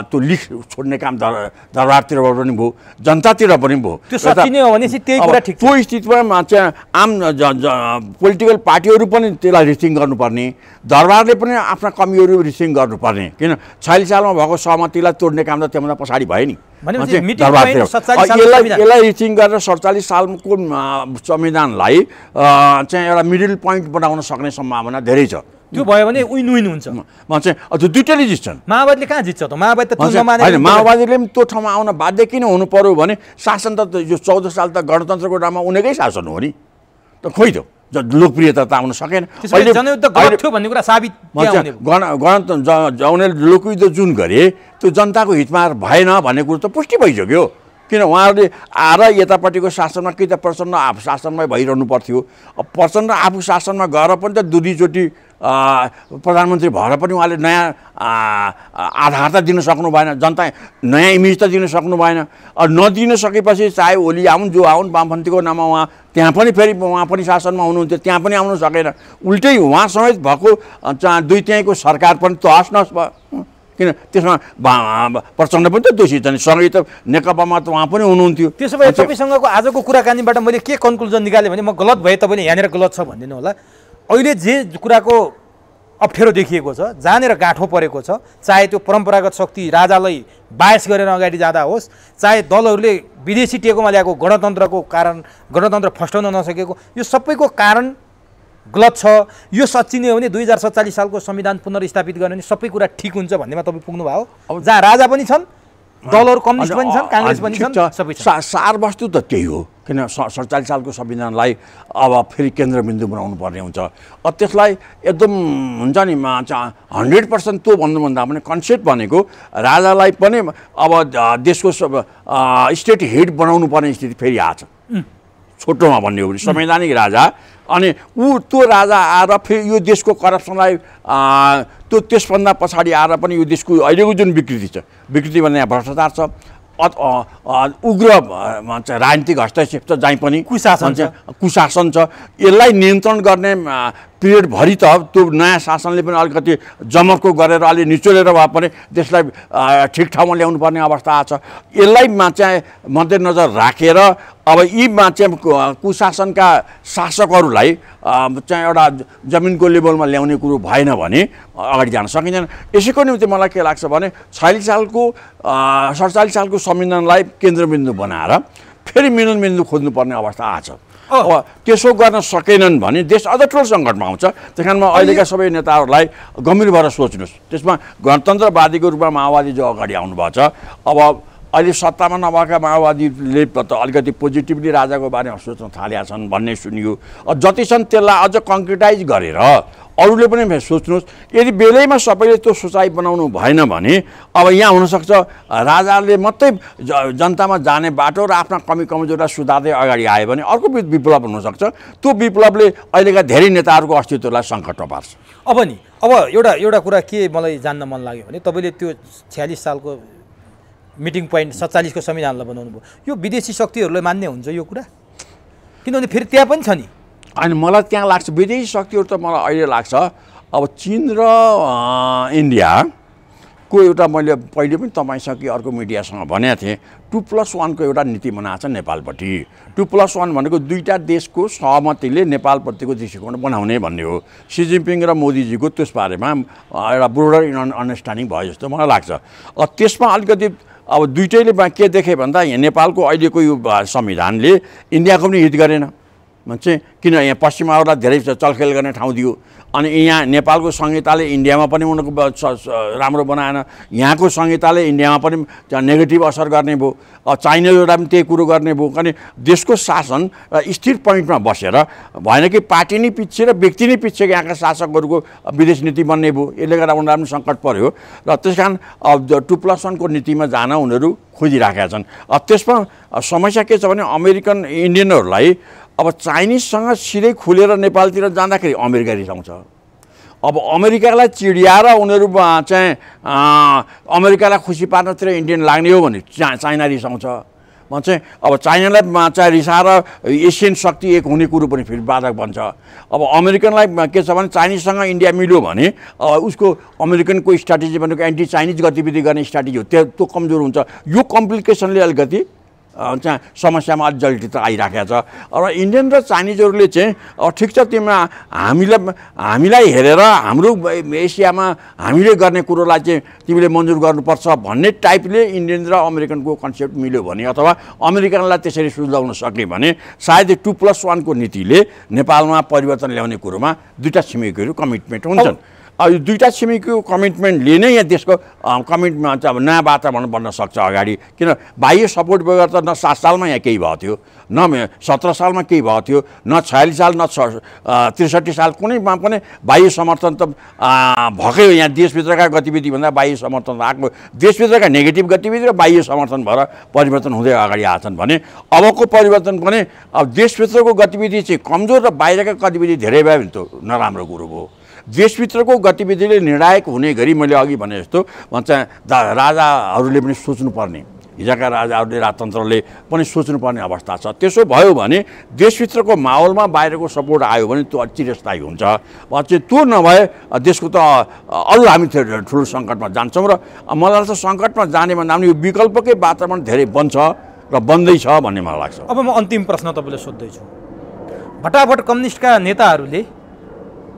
A: त्यो लिख छोड्ने काम दरबारतिरबाट पनि भयो जनतातिर पनि भयो
B: त्यो सकिने हो भने त्यही कुरा ठिक
A: त्यो स्थितिमा चाहिँ आम पोलिटिकल पार्टीहरू पनि त्यसलाई रिथिङ गर्नुपर्ने दरबारले पनि आफ्ना कमीहरू रिथिङ गर्नुपर्ने किन 46 सालमा भएको सहमतिलाई तोड्ने काम त त्योभन्दा पछाडि भयो नि यसलाई रिथिङ गरेर 47 सालको संविधानलाई चाहिँ एउटा मिडल पोइन्ट बनाउन सक्ने सम्भावना धेरै छ
B: त्यो भयो भने विन विन हुन्छ
A: म चाहिँ त्यो दुईटैले जित्छन्
B: माओवादीले कहाँ जित्छ त माओवादी त
A: होइन माओवादीले पनि त्यो ठाउँमा आउन बाध्य किन हुनु पर्यो भने शासन त यो 14 साल त गणतन्त्रको नाममा उनीकै शासन हो नि त खोइ त लोकप्रियता त आउन सकेन
B: जनयुद्ध गलत थियो भन्ने कुरा साबित
A: उनीहरूले लोकयुद्ध जुन गरे त्यो जनताको हितमा भएन भन्ने कुरो त पुष्टि भइसक्यो किन उहाँहरूले आएर यतापट्टिको शासनमा कि त प्रचण्ड आफू शासनमै भइरहनु पर्थ्यो अब प्रचण्ड आफू शासनमा गएर पनि त दुईचोटि प्रधानमन्त्री भएर पनि उहाँले नयाँ आधार त दिन सक्नु भएन जनता नयाँ इमेज त दिन सक्नु भएन नदिन सकेपछि चाहे ओली आउन् जो आउन् वामपन्थीको नाममा उहाँ त्यहाँ पनि फेरि उहाँ पनि शासनमा हुनुहुन्थ्यो त्यहाँ पनि आउनु सकेन उल्टै उहाँ समेत भएको दुई त्याइको सरकार पनि तहस नहस भयो किन त्यसमा प्रचण्ड पनि त दोषी छन् सँगै त नेकपामा त उहाँ पनि हुनुहुन्थ्यो
B: त्यसो भए तपाईँसँगको आजको कुराकानीबाट मैले के कन्क्लुजन निकालेँ भने म गलत भए तपाईँले यहाँनिर गलत छ भनिदिनु होला अहिले जे कुराको अप्ठ्यारो देखिएको छ जहाँनिर गाँठो परेको छ चाहे त्यो परम्परागत शक्ति राजालाई बायस गरेर अगाडि जाँदा होस् चाहे दलहरूले विदेशी टेकोमा ल्याएको गणतन्त्रको कारण गणतन्त्र फस्टाउन नसकेको यो सबैको कारण गलत छ यो सच्चिने हो भने 2047 सालको संविधान पुनर्स्थापित गर्ने सबै कुरा ठिक हुन्छ भन्नेमा तपाईँ पुग्नुभयो अब जहाँ राजा पनि छन् दलहरू कम्युनिस्ट पनि छन् काङ्ग्रेस पनि छन् सबै
A: सारवस्तु त त्यही हो किन 47 सालको संविधानलाई अब फेरि केन्द्रबिन्दु बनाउनु पर्ने हुन्छ अब त्यसलाई एकदम हुन्छ नि 100% त्यो भन्नुभन्दा पनि कन्सेप्ट भनेको राजालाई पनि अब देशको स्टेट हेड बनाउनु पर्ने स्थिति फेरि आछ छोटोमा भन्ने हो भने संवैधानिक राजा अनि त्यो राजा आएर फेरि यो देशको करप्सनलाई त्यो त्यसभन्दा पछाडि आएर पनि यो देशको अहिलेको जुन विकृति छ विकृति भन्ने यहाँ भ्रष्टाचार छ उग्र राजनीतिक हस्तक्षेप छ जहीँ पनि कुशासन छ यसलाई नियन्त्रण गर्ने पिरियडभरि त त्यो नयाँ शासनले पनि अलिकति जमर्को गरेर अलि निचोलेर भए पनि देशलाई ठिक ठाउँमा ल्याउनु पर्ने अवस्था आएको छ यसलाई चाहिँ मध्यनजर राखेर अब यी चाहिँ कुशासनका शासकहरूलाई चाहिँ एउटा जमिनको लेभलमा ल्याउने कुरो भएन भने अगाडि जान सकिँदैन यसैको निम्ति मलाई के लाग्छ भने 47 सालको संविधानलाई केन्द्रबिन्दु बनाएर फेरि मिलनबिन्दु खोज्नुपर्ने अवस्था आछ अब त्यसो गर्न सकेनन् भने देश अझ ठुलो सङ्कटमा आउँछ त्यस कारणमा अहिलेका सबै नेताहरूलाई गम्भीर भएर सोच्नुहोस् त्यसमा गणतन्त्रवादीको रूपमा माओवादी जो अगाडि आउनुभएको छ अब अहिले सत्तामा नभएका माओवादीले त अलिकति पोजिटिभली राजाको बारेमा सोच्न थालेका छन् भन्ने सुनियो। जति छन् त्यसलाई अझ कङ्क्रिटाइज गरेर अरूले पनि सोच्नुहोस्। यदि बेलैमा सबैले त्यो सोचाइ बनाउनु भएन भने अब यहाँ हुनसक्छ राजाले मात्रै जनतामा जाने बाटो र आफ्ना कमी कमजोरीलाई सुधार्दै अगाडि आयो भने अर्को विप्लव हुनसक्छ। त्यो विप्लवले अहिलेका धेरै नेताहरूको अस्तित्वलाई सङ्कटमा पार्छ।
B: अब एउटा कुरा के मलाई जान्न मन लाग्यो भने तपाईँले त्यो 46 सालको मिटिङ पोइन्ट 47 को संविधानलाई बनाउनु भयो, यो विदेशी शक्तिहरूलाई मान्ने हुन्छ यो कुरा? किनभने फेरि त्यहाँ पनि छ नि।
A: अनि मलाई त्यहाँ लाग्छ विदेशी शक्तिहरू त मलाई अहिले लाग्छ अब चीन र इन्डियाको एउटा मैले पहिले पनि तपाईँसँग कि अर्को मिडियासँग भनेको थिएँ 2+1 को एउटा नीति बनाएको छ नेपालपट्टि। 2+1 भनेको दुईवटा देशको सहमतिले नेपालप्रतिको दृष्टिकोण बनाउने भन्ने हो। सी जिनपिङ र मोदीजीको त्यस बारेमा एउटा ब्रोडर अन्डरस्ट्यान्डिङ भयो जस्तो मलाई लाग्छ। त्यसमा अलिकति अब दुइटैले के देखे भन्दा यहाँ नेपालको अहिलेको यो संविधानले इन्डियाको पनि हित गरेन चाहिँ, किन यहाँ पश्चिमाहरूलाई धेरै चलखेल गर्ने ठाउँ दियो। अनि यहाँ नेपालको संहिताले इन्डियामा पनि उनको राम्रो बनाएन, यहाँको संहिताले इन्डियामा पनि नेगेटिभ असर गर्ने भयो। चाइनाबाट पनि त्यही कुरो गर्ने भयो। अनि देशको शासन स्थिर पोइन्टमा बसेर भएन कि पार्टी नै पछि र व्यक्ति नै पछि यहाँका शासकहरूको विदेश नीति बन्ने भयो। यसले गर्दा उनीहरूलाई पनि सङ्कट पर्यो र त्यस कारण 2+1 को नीतिमा जान उनीहरू खोजिराखेका छन्। त्यसमा समस्या के छ भने अमेरिकन इन्डियनहरूलाई अब चाइनिजसँग सिधै खुलेर नेपालतिर जाँदाखेरि अमेरिका रिसाउँछ। अब अमेरिकालाई चिडियाएर उनीहरू चाहिँ अमेरिकालाई खुसी पार्नतिर इन्डियन लाग्ने हो भने चाइना रिसाउँछ। चाहिँ अब चाइनालाई चाहिँ रिसाएर एसियन शक्ति एक हुने कुरो पनि फेरि बाधक बन्छ। अब अमेरिकनलाई के छ भने चाइनिजसँग इन्डिया मिल्यो भने उसको अमेरिकनको स्ट्राटेजी भनेको एन्टी चाइनिज गतिविधि गर्ने स्ट्राटेजी हो, त्यो कमजोर हुन्छ। यो कम्प्लिकेसनले अलिकति चाहिँ समस्यामा अझ जटिलता आइराखेको छ। र इन्डियन र चाइनिजहरूले चाहिँ ठिक छ तिमीलाई हामीलाई हेरेर हाम्रो एसियामा हामीले गर्ने कुरोलाई चाहिँ तिमीले मन्जुर गर्नुपर्छ भन्ने टाइपले इन्डियन र अमेरिकनको कन्सेप्ट मिल्यो भने अथवा अमेरिकनलाई त्यसरी सुल्झाउन सक्ने भने सायद 2+1 को नीतिले नेपालमा परिवर्तन ल्याउने कुरोमा दुईवटा छिमेकीहरू कमिटमेन्ट हुन्छन्। अब यो दुईवटा छिमेकीको कमिटमेन्टले नै यहाँ देशको कमिटमेन्ट अब नयाँ वातावरण बन्न सक्छ अगाडि। किन बाह्य सपोर्ट बगैर त न 7 सालमा यहाँ केही भएको थियो, न 17 सालमा केही भएको थियो, न 46 साल, न 63 साल कुनैमा पनि बाह्य समर्थन त भएकै हो। यहाँ देशभित्रका गतिविधिभन्दा बाह्य समर्थन आएको, देशभित्रका नेगेटिभ गतिविधि र बाह्य समर्थन भएर परिवर्तन हुँदै अगाडि आएछन् भने अबको परिवर्तन पनि अब देशभित्रको गतिविधि चाहिँ कमजोर र बाहिरका गतिविधि धेरै भयो भने त नराम्रो कुरो भयो। देशभित्रको गतिविधिले निर्णायक हुने गरी मैले अघि भने जस्तो चाहिँ राजाहरूले पनि सोच्नुपर्ने, हिजोका राजाहरूले राजतन्त्रले पनि सोच्नुपर्ने अवस्था छ। त्यसो भयो भने देशभित्रको माहौलमा बाहिरको सपोर्ट आयो भने त्यो चिरस्थायी हुन्छ। चाहिँ त्यो नभए देशको त अरू हामी ठुलो सङ्कटमा जान्छौँ। र मलाई लाग्छ सङ्कटमा जाने भन्दा पनि यो विकल्पकै वातावरण धेरै बन्छ र बन्दैछ भन्ने मलाई लाग्छ।
B: अब म अन्तिम प्रश्न तपाईँलाई सोध्दैछु। भटाभट कम्युनिस्टका नेताहरूले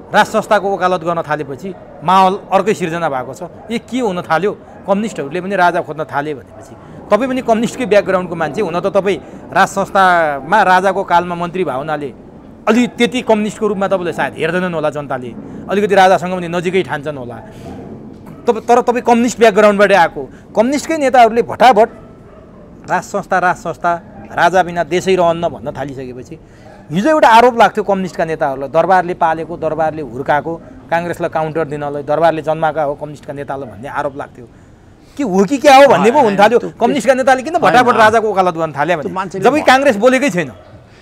B: राज संस्थाको वकालत गर्न थालेपछि माहौल अर्कै सिर्जना भएको छ। यो के हुन थाल्यो? कम्युनिस्टहरूले पनि राजा खोज्न थाले भनेपछि तपाईँ पनि कम्युनिस्टकै ब्याकग्राउन्डको मान्छे हुन त तपाईँ राज संस्थामा राजाको कालमा मन्त्री भयो हुनाले अलि त्यति कम्युनिस्टको रूपमा तपाईँले सायद हेर्दैनन् होला, जनताले अलिकति राजासँग पनि नजिकै ठान्छन् होला। तर तपाईँ कम्युनिस्ट ब्याकग्राउन्डबाट आएको कम्युनिस्टकै नेताहरूले भटाभट राज संस्था राजा बिना देशै रहन्न भन्न थालिसकेपछि हिजो एउटा आरोप लाग्थ्यो कम्युनिस्टका नेताहरूलाई, दरबारले पालेको, दरबारले हुर्काएको, काङ्ग्रेसलाई काउन्टर दिनलाई दरबारले जन्माएका हो कम्युनिस्टका नेतालाई भन्ने आरोप लाग्थ्यो। के हो कि क्या हो भन्ने पो हुन थाल्यो। कम्युनिस्टका नेताले किन भटाभट राजाको वकालत गर्न थाले भने जब काङ्ग्रेस बोलेकै छैन?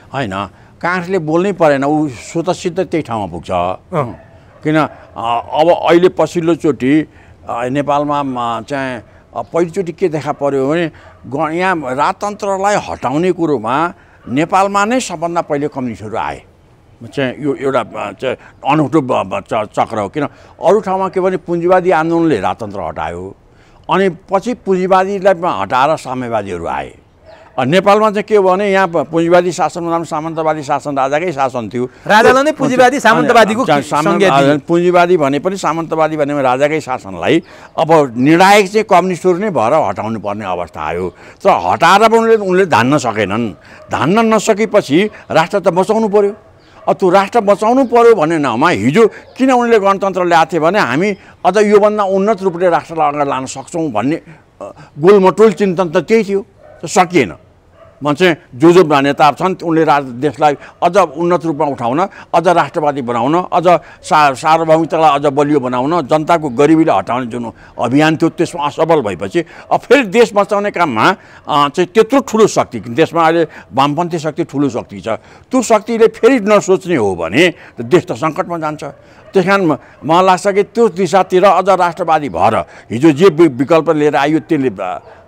A: होइन, काङ्ग्रेसले बोल्नै परेन, ऊ स्वतसिद्ध त्यही ठाउँमा पुग्छ। किन अब अहिले पछिल्लोचोटि नेपालमा चाहिँ पहिलोचोटि के देखा पर्यो भने यहाँ राजतन्त्रलाई हटाउने कुरोमा नेपालमा नै सबभन्दा पहिले कम्युनिस्टहरू आए। चाहिँ यो एउटा चाहिँ अनौठो चक्र हो। किन अरू ठाउँमा के भने पुँजीवादी आन्दोलनले राजतन्त्र हटायो अनि पछि पुँजीवादीलाई हटाएर साम्यवादीहरू आए। नेपालमा चाहिँ के भने यहाँ पुँजीवादी शासन भन्दा सामन्तवादी शासन राजाकै शासन थियो।
B: राजालाई नै पुँजीवादी सामन्तवादीको
A: पुँजीवादी भने पनि सामन्तवादी भने राजाकै शासनलाई अब निर्णायक चाहिँ कम्युनिस्टहरू नै भएर हटाउनु पर्ने अवस्था आयो। तर हटाएर पनि उनले धान्न सकेनन्। धान्न नसकेपछि राष्ट्र त बचाउनु पर्यो। त्यो राष्ट्र बचाउनु पर्यो भन्ने नाउँमा हिजो किन उनले गणतन्त्र ल्याएको थिए भने हामी अझ योभन्दा उन्नत रूपले राष्ट्रलाई अगाडि लान सक्छौँ भन्ने गोलमटोल चिन्तन त त्यही थियो, सकिएन। चाहिँ जो नेताहरू छन् उनले देशलाई अझ उन्नत रूपमा उठाउन, अझ राष्ट्रवादी बनाउन, अझ सार्वभौमिकतालाई अझ बलियो बनाउन, जनताको गरिबीलाई हटाउने जुन अभियान थियो त्यसमा असफल भएपछि अब फेरि देश बचाउने काममा चाहिँ त्यत्रो ठुलो शक्ति, देशमा अहिले वामपन्थी शक्ति ठुलो शक्ति छ, त्यो शक्तिले फेरि नसोच्ने हो भने देश त सङ्कटमा जान्छ। त्यस कारण मलाई लाग्छ कि त्यो दिशातिर अझ राष्ट्रवादी भएर हिजो जे विकल्प लिएर आयो त्यसले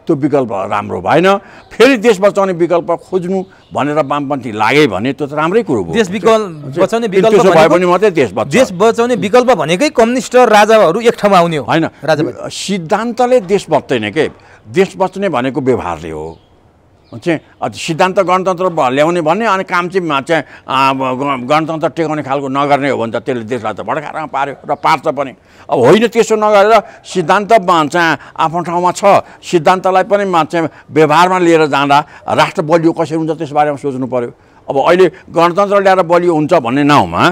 A: त्यो विकल्प राम्रो भएन। फेरि देश बचाउने विकल्प खोज्नु भनेर वामपन्थी लागे भने त्यो त राम्रै कुरो हो।
B: देश बचाउने विकल्प
A: भयो भने मात्रै देश
B: बचाउने विकल्प भनेकै कम्युनिस्ट र राजाहरू एक ठाउँमा आउने हो
A: होइन। सिद्धान्तले देश बच्दैन के, देश बच्ने भनेको व्यवहारले हो। चाहिँ सिद्धान्त गणतन्त्र ल्याउने भन्ने अनि काम चाहिँ गणतन्त्र टेकाउने खालको नगर्ने हो भने त त्यसले देशलाई त भड्कारमा पार्यो र पार्छ पनि। अब होइन त्यसो नगरेर सिद्धान्त चाहिँ आफ्नो ठाउँमा छ, सिद्धान्तलाई पनि चाहिँ व्यवहारमा लिएर जाँदा राष्ट्र बलियो कसरी हुन्छ त्यसबारेमा सोच्नु पऱ्यो। अब अहिले गणतन्त्र ल्याएर बलियो हुन्छ भन्ने नाउँमा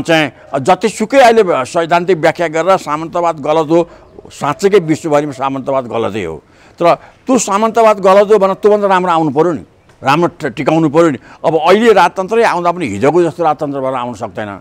A: चाहिँ जतिसुकै अहिले सैद्धान्तिक व्याख्या गरेर सामन्तवाद गलत हो, साँच्चैकै विश्वभरिमा सामन्तवाद गलतै हो, तर त्यो सामन्तवाद गलत हो भने त्योभन्दा राम्रो आउनु पऱ्यो नि, राम्रो टिकाउनु पऱ्यो नि। अब अहिले राजतन्त्रै आउँदा पनि हिजोको जस्तो राजतन्त्रबाट आउन सक्दैन।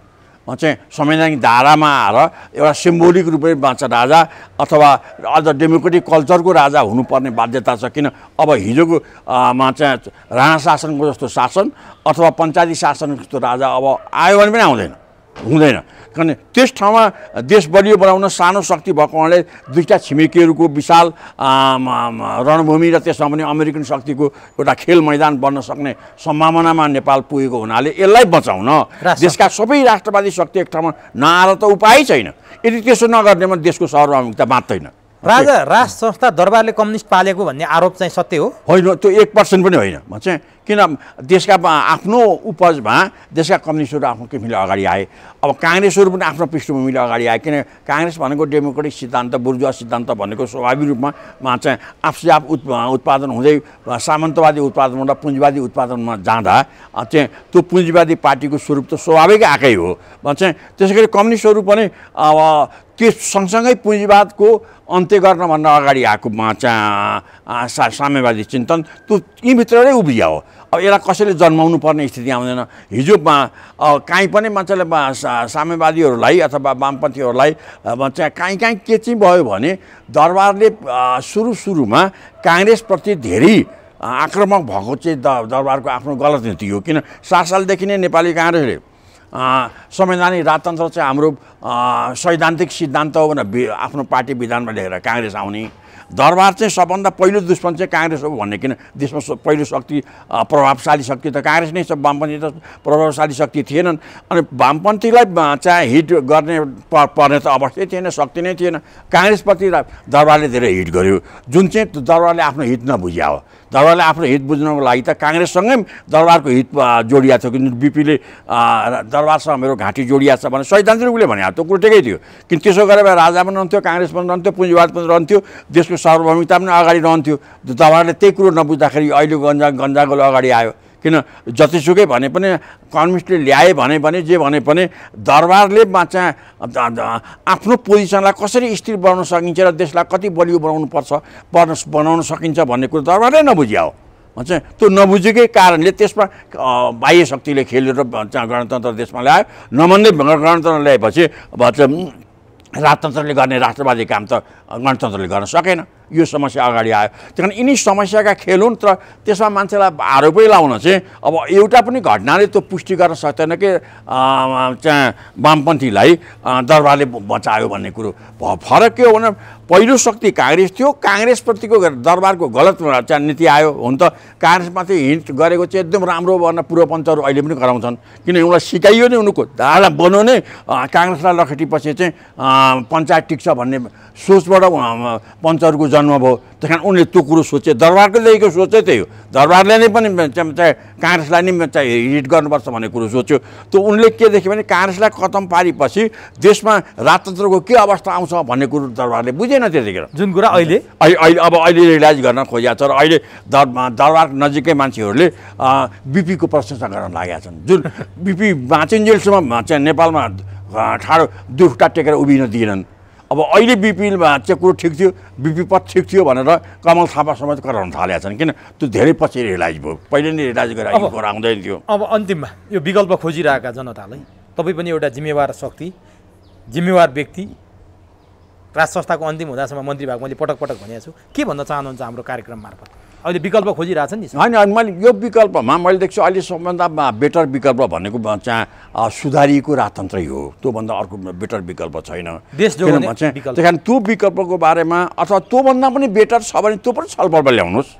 A: चाहिँ संवैधानिक धारामा आएर एउटा सिम्बोलिक रूपमा राजा अथवा अझ डेमोक्रेटिक कल्चरको राजा हुनुपर्ने बाध्यता छ। किन अब हिजोको चाहिँ राणा शासनको जस्तो शासन अथवा पञ्चायती शासन जस्तो राजा अब आयो भने पनि हुँदैन। किन त्यस ठाउँमा देश बलियो बनाउन सानो शक्ति भएको हुनाले दुईवटा छिमेकीहरूको विशाल रणभूमि र त्यसमा पनि अमेरिकन शक्तिको एउटा खेल मैदान बन्न सक्ने सम्भावनामा नेपाल पुगेको हुनाले यसलाई बचाउन देशका सबै राष्ट्रवादी शक्ति एक ठाउँमा नआएर त उपाय छैन। यदि त्यसो नगर्नेमा देशको सार्वभौमिकता बाँच्दैन।
B: राजा राज संस्था दरबारले कम्युनिस्ट पालेको भन्ने आरोप चाहिँ सत्य हो?
A: होइन, त्यो 1% पनि होइन। चाहिँ किन देशका आफ्नो उपजमा देशका कम्युनिस्टहरू आफ्नो किसिमले अगाडि आए। अब काङ्ग्रेसहरू पनि आफ्नो पृष्ठभूमिले अगाडि आए, किन काङ्ग्रेस भनेको डेमोक्रेटिक सिद्धान्त, बुर्जुवा सिद्धान्त भनेको स्वाभाविक रूपमा चाहिँ आफसे आफ उत्पादन हुँदै सामन्तवादी उत्पादनबाट पुँजीवादी उत्पादनमा जाँदा चाहिँ त्यो पुँजीवादी पार्टीको स्वरूप त स्वाभाविक आएकै हो। चाहिँ त्यसै गरी कम्युनिस्टहरू पनि अब त्यस सँगसँगै पुँजीवादको अन्त्य गर्न भन्न अगाडि आएको चाहिँ साम्यवादी चिन्तन त्यो यहीँभित्र नै उभिया हो। अब यसलाई कसैले जन्माउनु पर्ने स्थिति आउँदैन। हिजो काहीँ पनि मान्छेले साम्यवादीहरूलाई अथवा वामपन्थीहरूलाई चाहिँ काहीँ के चाहिँ भयो भने दरबारले सुरुमा काङ्ग्रेसप्रति धेरै आक्रामक भएको चाहिँ दरबारको आफ्नो गलत नीति हो। किन 7 सालदेखि नै नेपाली काङ्ग्रेसले संवैधानिक राजतन्त्र चाहिँ हाम्रो सैद्धान्तिक सिद्धान्त हो भनेर आफ्नो पार्टी विधानमा लेखेर काङ्ग्रेस आउने। दरबार चाहिँ सबभन्दा पहिलो दुश्मन चाहिँ काङ्ग्रेस हो भन्ने, किन देशमा पहिलो शक्ति प्रभावशाली शक्ति त काङ्ग्रेस नै छ, वामपन्थी त प्रभावशाली शक्ति थिएनन्। अनि वामपन्थीलाई चाहिँ हिट गर्ने पर्ने त अवस्थै थिएन, शक्ति नै थिएन। काङ्ग्रेसप्रति दरबारले धेरै हिट गर्यो, जुन चाहिँ दरबारले आफ्नो हित नबुझ्या हो। दरबारले आफ्नो हित बुझ्नको लागि त काङ्ग्रेससँगै दरबारको हित जोडिया थियो। किन बिपीले दरबारसँग मेरो घाँटी जोडिया छ भने सैद्धान्तिक रूपले भने त्यो कुरो ठिकै थियो। किन त्यसो गरेर राजा पनि रहन्थ्यो, काङ्ग्रेस पनि रहन्थ्यो, पुँजीवाद पनि रहन्थ्यो, देशको सार्वभौमिकता पनि अगाडि रहन्थ्यो। दरबारले त्यही कुरो नबुझ्दाखेरि अहिले गन्जागोलो अगाडि आयो। किन जतिसुकै भने पनि कम्युनिस्टले ल्याए भने जे भने पनि दरबारले चाहिँ आफ्नो पोजिसनलाई कसरी स्थिर बनाउन सकिन्छ र देशलाई कति बलियो बनाउन सकिन्छ भन्ने कुरो दरबारले नबुझ्या हो। चाहिँ त्यो नबुझेकै कारणले त्यसमा बाह्य शक्तिले खेलेर गणतन्त्र देशमा ल्यायो। नमान्दै गणतन्त्र ल्याएपछि राजतन्त्रले गर्ने राष्ट्रवादी काम त गणतन्त्रले गर्न सकेन। यो समस्या अगाडि आयो। त्यही कारण यिनी समस्याका खेल हुन्, तर त्यसमा मान्छेलाई आरोपै लाउन चाहिँ अब एउटा पनि घटनाले त्यो पुष्टि गर्न सक्दैन कि चाहिँ वामपन्थीलाई दरबारले बचायो भन्ने कुरो। फरक के हो भने पहिलो शक्ति काङ्ग्रेस थियो, काङ्ग्रेसप्रतिको दरबारको गलत चाहिँ नीति आयो। हुन त काङ्ग्रेसमाथि हिट गरेको चाहिँ एकदम राम्रो भनेर पूर्वपन्थीहरू अहिले पनि गराउँछन्, किन उनलाई सिकाइयो नि उनको धारा बनाउने काङ्ग्रेसलाई लखेटेपछि चाहिँ पञ्चायत टिक्छ भन्ने सोचबाट पञ्चहरूको जन्म भयो। त्यस कारण उनले त्यो कुरो सोचे, दरबारको ल्याएको सोचै त्यही हो। दरबारले नै पनि चाहिँ काङ्ग्रेसलाई नै चाहिँ हिट गर्नुपर्छ भन्ने कुरो सोच्यो। त्यो उनले के देख्यो भने काङ्ग्रेसलाई खतम पारेपछि देशमा राजतन्त्रको के अवस्था आउँछ भन्ने कुरो दरबारले बुझेन त्यतिखेर, जुन कुरा अहिले रियलाइज गर्न खोजेको छ। र अहिले दरबार नजिकै मान्छेहरूले बिपीको प्रशंसा गर्न लागेका छन्। जुन बिपी बाँचिन्जेलसम्म चाहिँ नेपालमा ठाडो दुःखटा टेकेर उभिन दिएनन्। अब अब अहिले बिपीमा चाहिँ कुरो ठिक थियो, बिपी पद ठिक थियो भनेर कमल थापा समेत कराउन थालेका छन्। किन त्यो धेरै पछि रियलाइज भयो, पहिले नै रियलाइज गरेर यो कुरा आउँदैन थियो।
B: अब अन्तिममा यो विकल्प खोजिरहेका जनतालाई तपाईँ पनि एउटा जिम्मेवार शक्ति, जिम्मेवार व्यक्ति, राज संस्थाको अन्तिम हुँदासम्म मन्त्री भएको मैले पटक पटक भनेको छु, के भन्न चाहनुहुन्छ हाम्रो कार्यक्रम मार्फत? अहिले विकल्प खोजिरहेछन् नि।
A: होइन, मैले यो विकल्पमा मैले देख्छु अहिले सबभन्दा बेटर विकल्प भनेको चाहिँ सुधारिएको राजतन्त्रै हो। त्योभन्दा अर्को बेटर विकल्प छैन।
B: देश जो
A: त्यही कारण त्यो विकल्पको बारेमा अथवा त्योभन्दा पनि बेटर छ भने त्यो पनि छलफलमा ल्याउनुहोस्।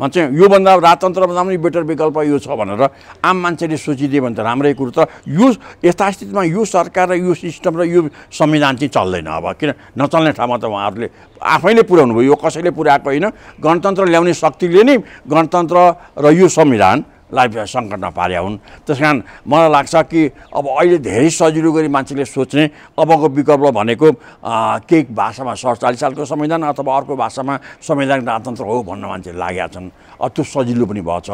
A: चाहिँ योभन्दा राजतन्त्रभन्दा पनि बेटर विकल्प यो छ भनेर आम मान्छेले सोचिदियो भने त राम्रै कुरो। तर यो यथास्थितिमा यो सरकार र यो सिस्टम र यो संविधान चाहिँ चल्दैन। अब किन नचल्ने ठाउँमा त उहाँहरूले आफैले पुर्याउनु भयो, यो कसैले पुर्याएको होइन। गणतन्त्र ल्याउने शक्तिले नै गणतन्त्र र यो संविधानलाई सङ्कटमा पार्या हुन्। त्यस कारण मलाई लाग्छ कि अब अहिले धेरै सजिलो गरी मान्छेले सोच्ने अबको विकल्प भनेको केही भाषामा 47 सालको संविधान अथवा अर्को भाषामा संवैधानिक राजतन्त्र हो भन्न मान्छेले लागेका छन्। त्यो सजिलो पनि भएछ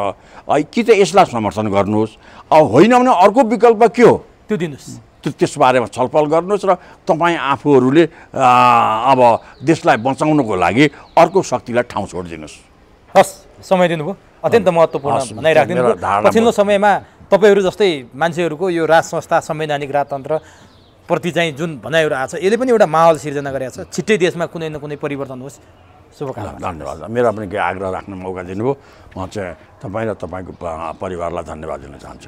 A: कि त यसलाई समर्थन गर्नुहोस्, अब होइन भने अर्को विकल्प के हो
B: त्यो दिनुहोस्।
A: त्यसबारेमा छलफल गर्नुहोस् र तपाईँ आफूहरूले अब देशलाई बचाउनको लागि अर्को शक्तिलाई ठाउँ छोडिदिनुहोस्।
B: हस्, समय दिनुभयो, अत्यन्त महत्त्वपूर्ण भनाइ राखिदिनु। पछिल्लो समयमा तपाईँहरू जस्तै मान्छेहरूको यो राज संस्था संवैधानिक राजतन्त्र प्रति चाहिँ जुन भनाइहरू आएको छ यसले पनि एउटा माहौल सिर्जना गरेको छ। छिट्टै देशमा कुनै न कुनै परिवर्तन होस्। शुभकामना।
A: धन्यवाद। मेरो पनि केही आग्रह राख्ने मौका दिनुभयो। म चाहिँ तपाईँ र तपाईँको परिवारलाई धन्यवाद दिन चाहन्छु।